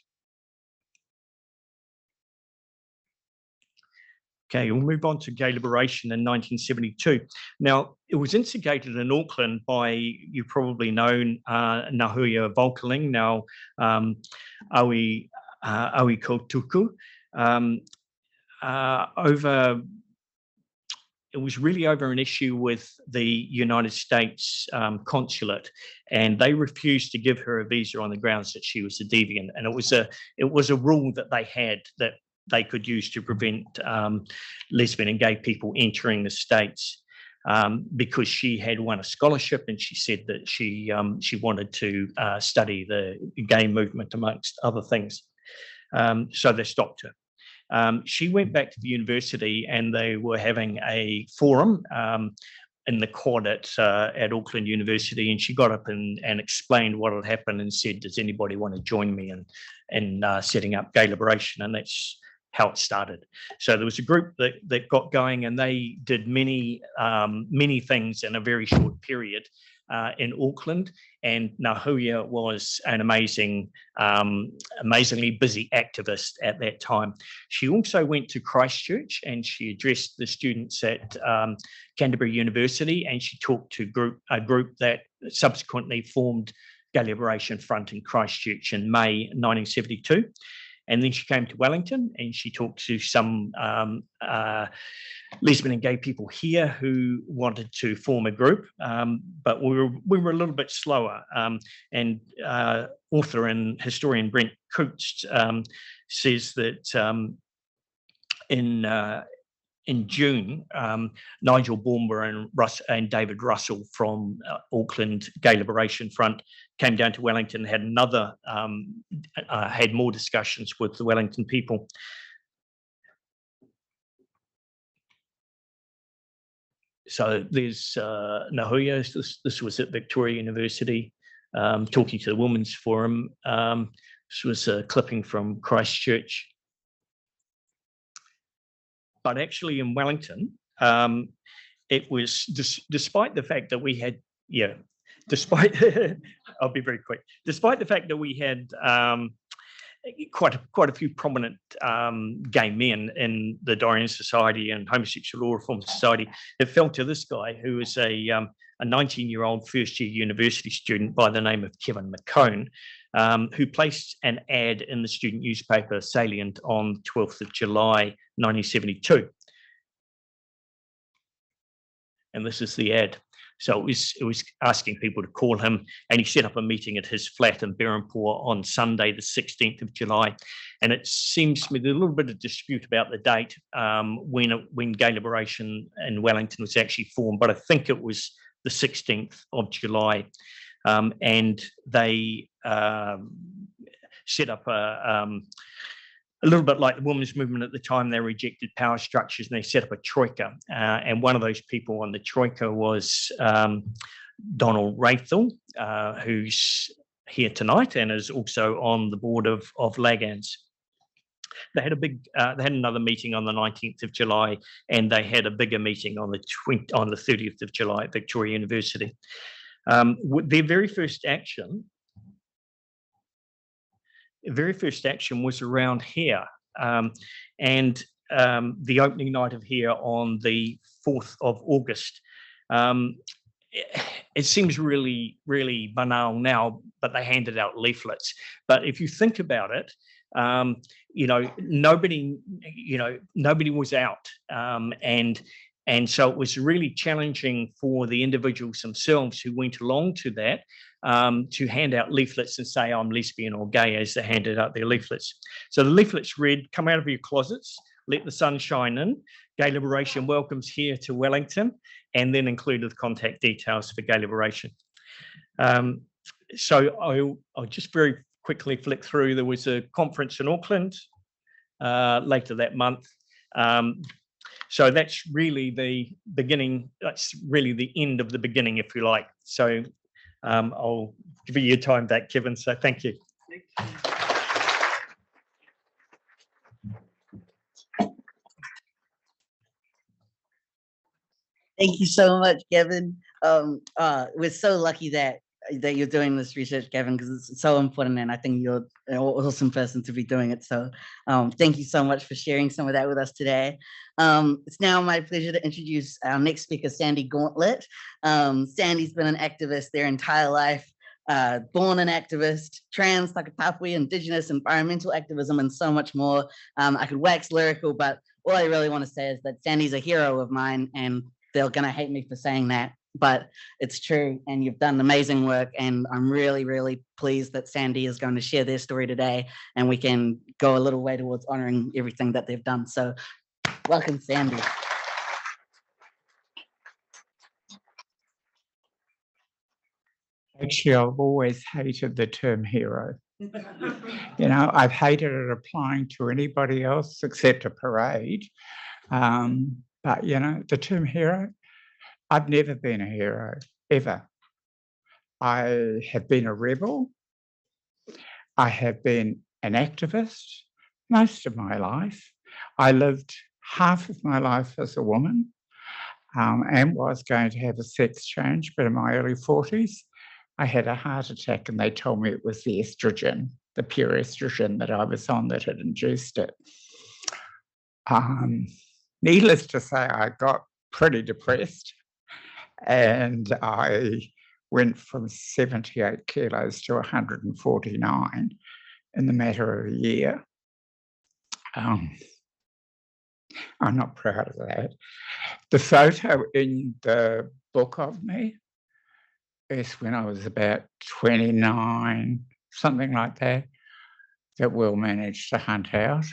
Okay, we'll move on to gay liberation in 1972. Now, it was instigated in Auckland by, you probably know, Nahuia Volkeling, now Aoi Kotuku, it was really over an issue with the United States consulate, and they refused to give her a visa on the grounds that she was a deviant. And it was a rule that they had that they could use to prevent lesbian and gay people entering the States, because she had won a scholarship and she said that she wanted to study the gay movement amongst other things. So they stopped her. She went back to the university and they were having a forum in the quad at Auckland University, and she got up and explained what had happened and said, does anybody want to join me in setting up gay liberation? And that's how it started. So there was a group that got going, and they did many things in a very short period in Auckland. And Nahuia was an amazingly busy activist at that time. She also went to Christchurch and she addressed the students at Canterbury University, and she talked to a group that subsequently formed Gay Liberation Front in Christchurch in May 1972. And then she came to Wellington and she talked to some lesbian and gay people here who wanted to form a group, but we were a little bit slower. And author and historian Brent Coates says that in June, Nigel Baumber and David Russell from Auckland Gay Liberation Front came down to Wellington and had more discussions with the Wellington people. So there's Nahuia. This was at Victoria University, talking to the Women's Forum. This was a clipping from Christchurch. But actually in Wellington, it was despite the fact that we had, I'll be very quick. Despite the fact that we had quite a few prominent gay men in the Dorian Society and Homosexual Law Reform Society, it fell to this guy who was a 19-year-old first-year university student by the name of Kevin McCone, who placed an ad in the student newspaper Salient on 12th of July 1972. And this is the ad. So it was asking people to call him, and he set up a meeting at his flat in Berhampore on Sunday, the 16th of July. And it seems to me there's a little bit of dispute about the date when Gay Liberation in Wellington was actually formed, but I think it was the 16th of July. And they set up a little bit like the women's movement at the time. They rejected power structures and they set up a troika. And one of those people on the troika was Donald Rathel, who's here tonight and is also on the board of LAGANZ. They had they had another meeting on the 19th of July, and they had a bigger meeting on the 30th of July at Victoria University. Their very first action was around here, and the opening night of here on the 4th of August. It seems really, really banal now, but they handed out leaflets. But if you think about it, nobody was out, and so it was really challenging for the individuals themselves who went along to that to hand out leaflets and say, I'm lesbian or gay, as they handed out their leaflets. So the leaflets read, come out of your closets, let the sun shine in, Gay Liberation welcomes here to Wellington, and then included the contact details for Gay Liberation. So I'll just very quickly flick through. There was a conference in Auckland later that month. So that's really the beginning, that's really the end of the beginning, if you like. So I'll give you your time back, Kevin, so thank you. Thank you so much, Gavin. We're so lucky that that you're doing this research, Gavin, because it's so important, and I think you're an awesome person to be doing it. So thank you so much for sharing some of that with us today. It's now my pleasure to introduce our next speaker, Sandy Gauntlet. Sandy's been an activist their entire life, born an activist, trans, Takatāpui, Indigenous, environmental activism, and so much more. I could wax lyrical, but all I really want to say is that Sandy's a hero of mine, and they're going to hate me for saying that, but it's true, and you've done amazing work, and I'm really, really pleased that Sandy is going to share their story today, and we can go a little way towards honoring everything that they've done. So welcome, Sandy. Actually, I've always hated the term hero. You know, I've hated it applying to anybody else except a parade. But, you know, the term hero, I've never been a hero, ever. I have been a rebel. I have been an activist most of my life. I lived half of my life as a woman and was going to have a sex change, but in my early 40s, I had a heart attack and they told me it was the estrogen, the pure estrogen that I was on that had induced it. Needless to say, I got pretty depressed and I went from 78 kilos to 149 in the matter of a year. I'm not proud of that. The photo in the book of me is when I was about 29, something like that, that Will managed to hunt out.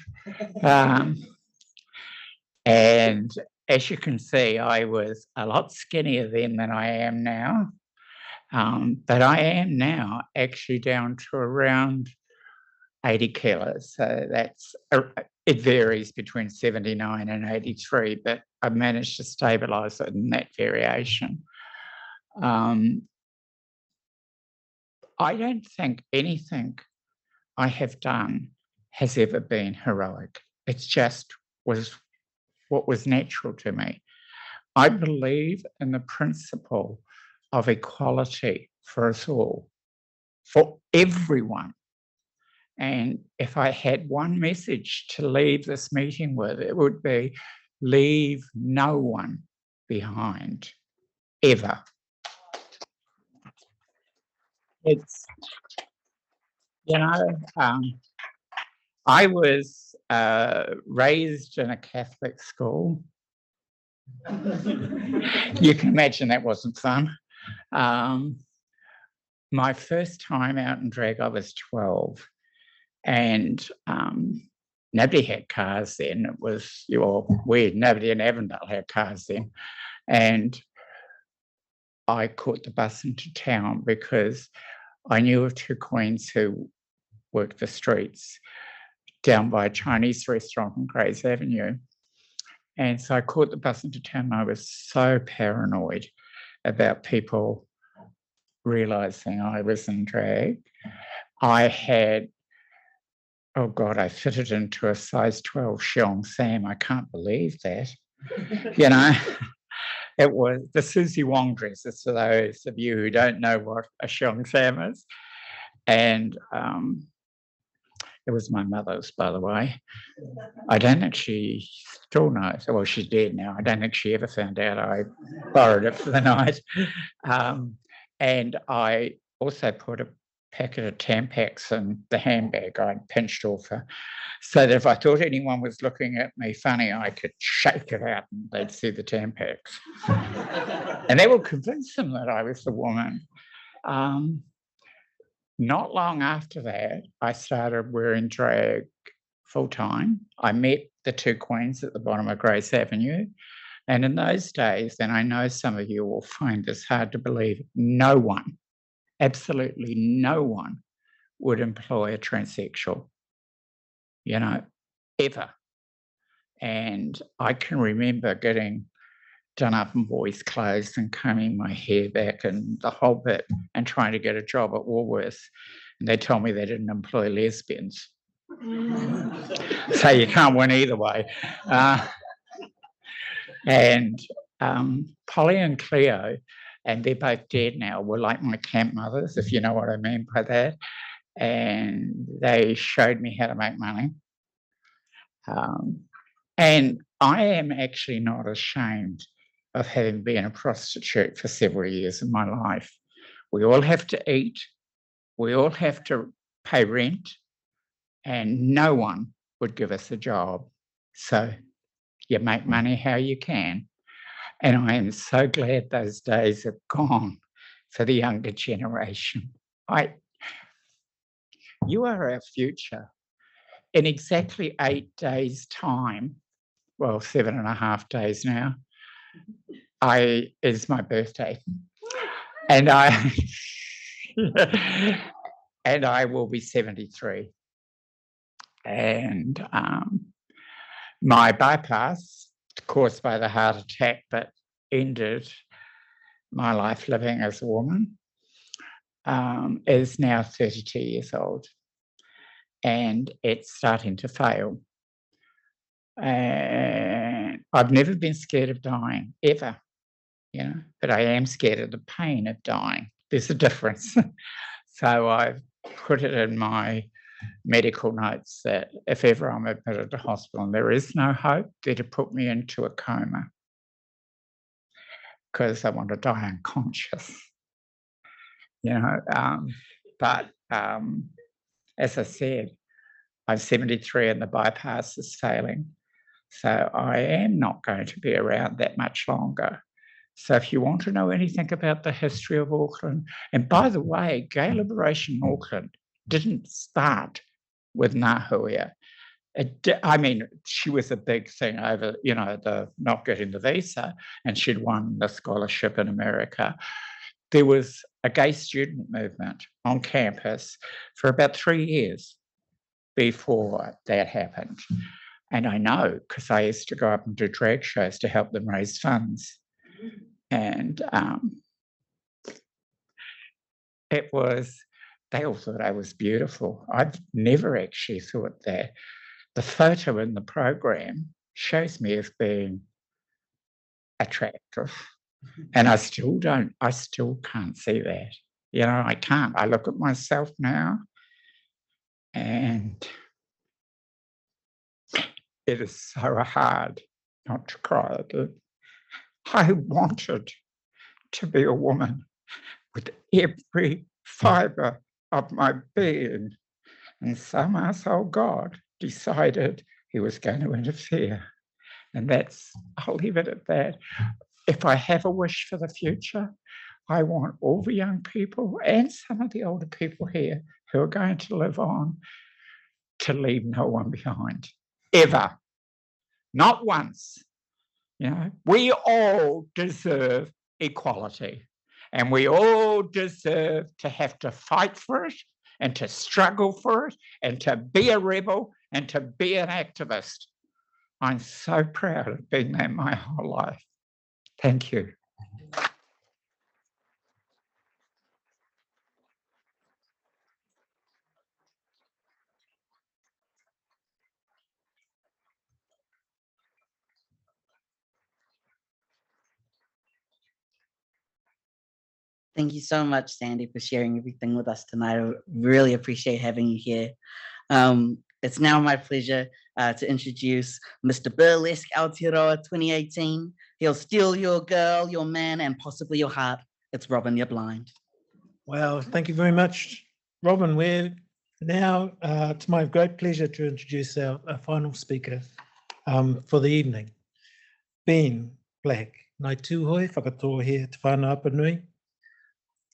And as you can see, I was a lot skinnier then than I am now. But I am now actually down to around 80 kilos. So that's, it varies between 79 and 83, but I've managed to stabilise it in that variation. I don't think anything I have done has ever been heroic. It's just was what was natural to me. I believe in the principle of equality for us all, for everyone. And if I had one message to leave this meeting with, it would be leave no one behind, ever. It's, you know, I was raised in a Catholic school. You can imagine that wasn't fun. My first time out in drag, I was 12, and nobody had cars then. It was, weird, nobody in Avondale had cars then. And I caught the bus into town because I knew of two queens who worked the streets down by a Chinese restaurant on Grays Avenue. And so I caught the bus into town and I was so paranoid about people realising I was in drag. I had, oh God, I fitted into a size 12 Sheong Sam. I can't believe that. You know, it was the Susie Wong dresses, for those of you who don't know what a Sheong Sam is. And it was my mother's, by the way. I don't think she still knows. Well, she's dead now. I don't think she ever found out I borrowed it for the night. And I also put a packet of Tampax in the handbag I'd pinched off her, so that if I thought anyone was looking at me funny, I could shake it out and they'd see the Tampax. And that would convince them that I was the woman. Not long after that, I started wearing drag full-time. I met the two queens at the bottom of Grace Avenue. And in those days, and I know some of you will find this hard to believe, no one, absolutely no one would employ a transsexual, you know, ever. And I can remember getting done up in boys' clothes and combing my hair back and the whole bit and trying to get a job at Woolworths. And they told me they didn't employ lesbians. So you can't win either way. And Polly and Cleo and they're both dead now, were like my camp mothers, if you know what I mean by that. And they showed me how to make money. And I am actually not ashamed of having been a prostitute for several years in my life. We all have to eat, we all have to pay rent, and no one would give us a job. So you make money how you can. And I am so glad those days are gone for the younger generation. You are our future. In exactly 8 days' time, well, 7.5 days now, is my birthday. And I will be 73. And my bypass, caused by the heart attack that ended my life living as a woman, is now 32 years old. And it's starting to fail. And I've never been scared of dying, ever, but I am scared of the pain of dying. There's a difference. So I've put it in my medical notes that if ever I'm admitted to hospital and there is no hope, they're to put me into a coma because I want to die unconscious. But as I said, I'm 73 and the bypass is failing. So I am not going to be around that much longer. So if you want to know anything about the history of Auckland, and by the way, gay liberation in Auckland didn't start with Ngāhuia. She was a big thing over, the not getting the visa, and she'd won the scholarship in America. There was a gay student movement on campus for about 3 years before that happened. And I know because I used to go up and do drag shows to help them raise funds. And they all thought I was beautiful. I've never actually thought that. The photo in the program shows me as being attractive. And I still can't see that. I can't. I look at myself now and it is so hard not to cry at it. I wanted to be a woman with every fibre of my being, and some arsehole God decided he was going to interfere. And I'll leave it at that. If I have a wish for the future, I want all the young people and some of the older people here who are going to live on to leave no one behind, ever. Not once. We all deserve equality, and we all deserve to have to fight for it and to struggle for it and to be a rebel and to be an activist. I'm so proud of being that my whole life. Thank you. Thank you so much, Sandy, for sharing everything with us tonight. I really appreciate having you here. It's now my pleasure to introduce Mr. Burlesque Aotearoa 2018. He'll steal your girl, your man, and possibly your heart. It's Robin, you're blind. Well, thank you very much, Robin. We're now, it's my great pleasure to introduce our final speaker for the evening. Ben Black, Nai Tūhoi, whakatoa here te whānau Apanui.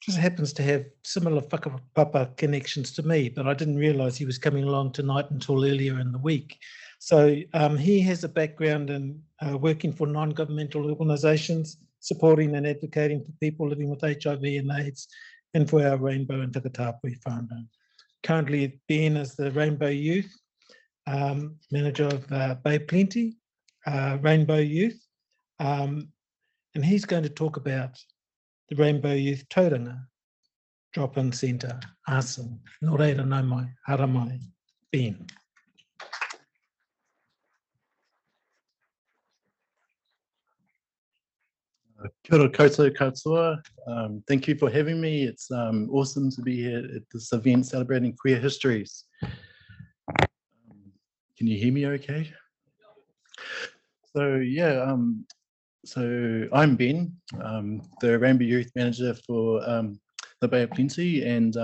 Just happens to have similar whakapapa connections to me, but I didn't realise he was coming along tonight until earlier in the week. So he has a background in working for non-governmental organisations, supporting and advocating for people living with HIV and AIDS, and for our Rainbow and Takatāpui whānau. Currently, Ben is the Rainbow Youth, manager of Bay Plenty, Rainbow Youth, and he's going to talk about the Rainbow Youth Tauranga drop-in centre, arson. Nō reira nau mai, hara mai, Ben. Kia ora koutou katoa. Thank you for having me. It's awesome to be here at this event celebrating queer histories. Can you hear me okay? So yeah, so I'm Ben, the Rainbow Youth Manager for the Bay of Plenty, and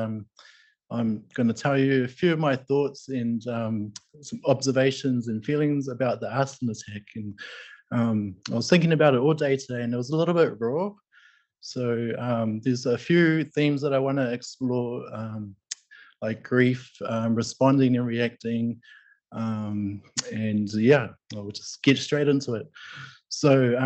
I'm going to tell you a few of my thoughts and some observations and feelings about the arson attack. And I was thinking about it all day today, and it was a little bit raw. So there's a few themes that I want to explore, like grief, responding and reacting, and yeah, I'll just get straight into it. So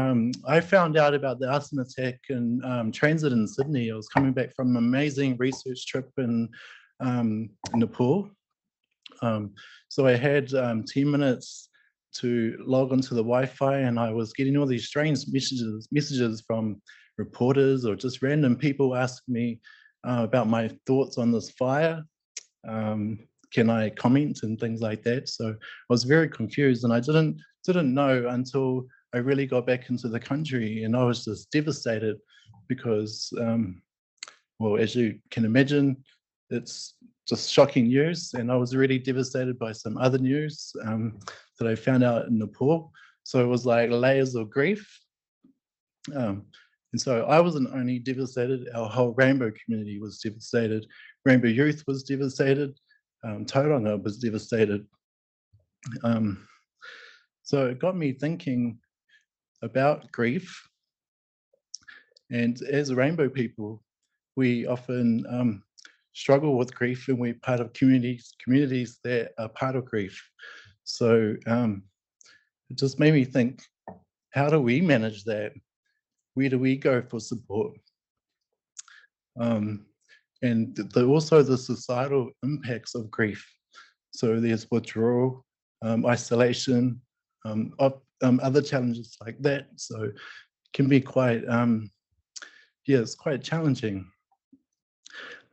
I found out about the arson attack in transit in Sydney. I was coming back from an amazing research trip in Nepal. So I had 10 minutes to log onto the Wi-Fi, and I was getting all these strange messages from reporters or just random people asking me about my thoughts on this fire. Can I comment and things like that? So I was very confused, and I didn't know until I really got back into the country, and I was just devastated because, well, as you can imagine, it's just shocking news, and I was really devastated by some other news that I found out in Nepal. So it was like layers of grief. And so I wasn't only devastated, our whole Rainbow community was devastated. Rainbow Youth was devastated. Tauranga was devastated. So it got me thinking about grief. And as Rainbow people, we often struggle with grief, and we're part of communities that are part of grief. So it just made me think, how do we manage that? Where do we go for support? And also the societal impacts of grief. So there's withdrawal, isolation, other challenges like that. So it can be quite, yeah, it's quite challenging.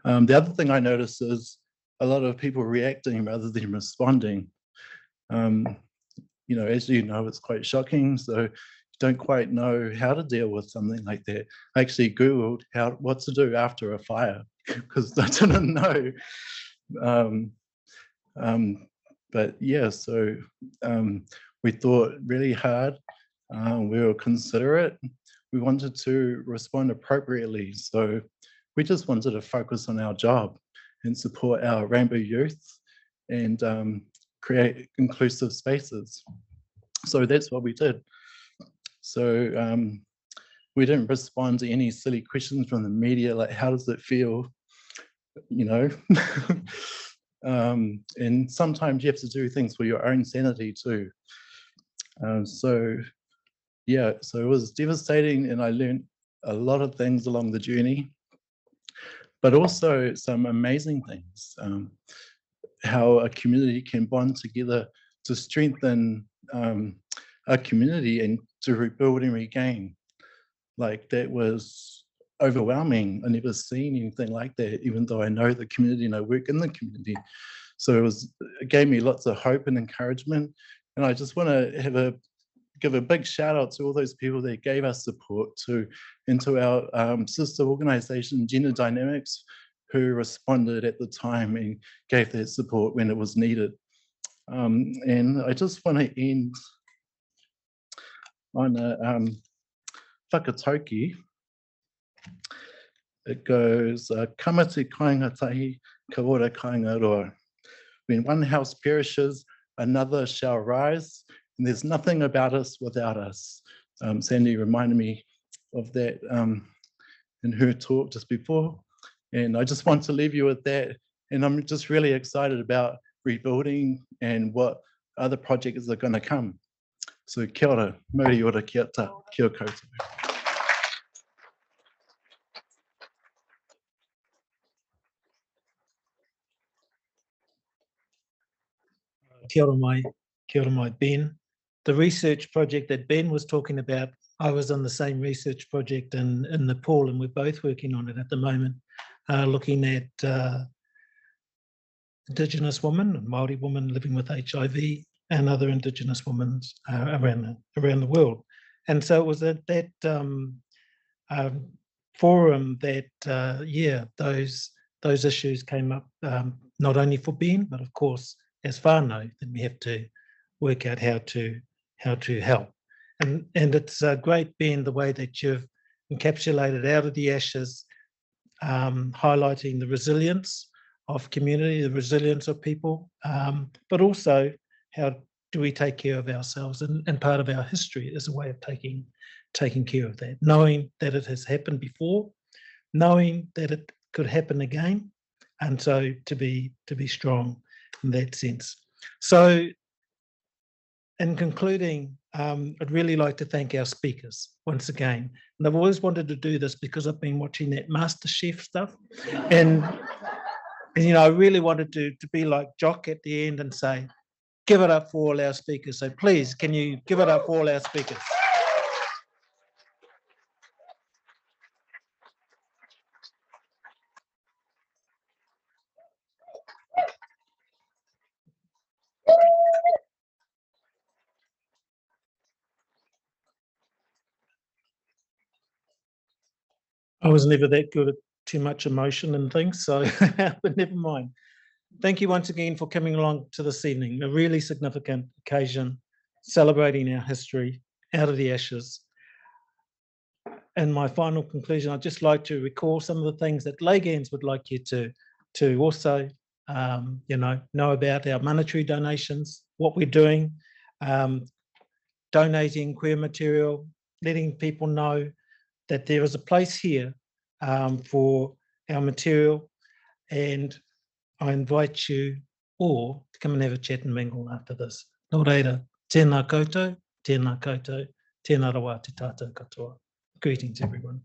The other thing I noticed is a lot of people reacting rather than responding. You know, as you know, it's quite shocking. So you don't quite know how to deal with something like that. I actually Googled what to do after a fire because I didn't know. But yeah, so we thought really hard. We were considerate. We wanted to respond appropriately. So we just wanted to focus on our job and support our Rainbow Youth and create inclusive spaces. So that's what we did. So we didn't respond to any silly questions from the media, like how does it feel, you know? And sometimes you have to do things for your own sanity too. So yeah, so it was devastating, and I learned a lot of things along the journey, but also some amazing things. How a community can bond together to strengthen a community and to rebuild and regain. Like that was overwhelming. I never seen anything like that, even though I know the community and I work in the community. So it gave me lots of hope and encouragement. And I just want to give a big shout out to all those people that gave us support, and to our sister organization, Gender Dynamics, who responded at the time and gave that support when it was needed. And I just want to end on a whakatauki. It goes, kamate kāinga tahi, ka ora kāinga roa. When one house perishes, another shall rise, and there's nothing about us without us. Sandy reminded me of that in her talk just before. And I just want to leave you with that. And I'm just really excited about rebuilding and what other projects are going to come. So kia ora, mauri ora ki ata, kia koutou. Kia ora mai, Ben. The research project that Ben was talking about, I was on the same research project in Nepal, and we're both working on it at the moment, looking at Indigenous women and Māori women living with HIV and other Indigenous women around the world. And so it was at that forum that, yeah, those issues came up, not only for Ben, but of course, as whānau, then we have to work out how to help. And it's great, Ben, the way that you've encapsulated out of the ashes, highlighting the resilience of community, the resilience of people, but also how do we take care of ourselves, and part of our history is a way of taking care of that, knowing that it has happened before, knowing that it could happen again, and so to be strong in that sense. So in concluding, I'd really like to thank our speakers once again. And I've always wanted to do this because I've been watching that MasterChef stuff, and you know, I really wanted to be like Jock at the end and say, give it up for all our speakers. So please, can you give it up for all our speakers? I was never that good at too much emotion and things, so but never mind. Thank you once again for coming along to this evening, a really significant occasion, celebrating our history out of the ashes. And my final conclusion, I'd just like to recall some of the things that LAGANZ would like you to also you know about our monetary donations, what we're doing, donating queer material, letting people know that there is a place here for our material, and I invite you all to come and have a chat and mingle after this. Nō reira, tēnā koutou, tēnā koutou, tēnā rawa te tātou katoa. Greetings, everyone.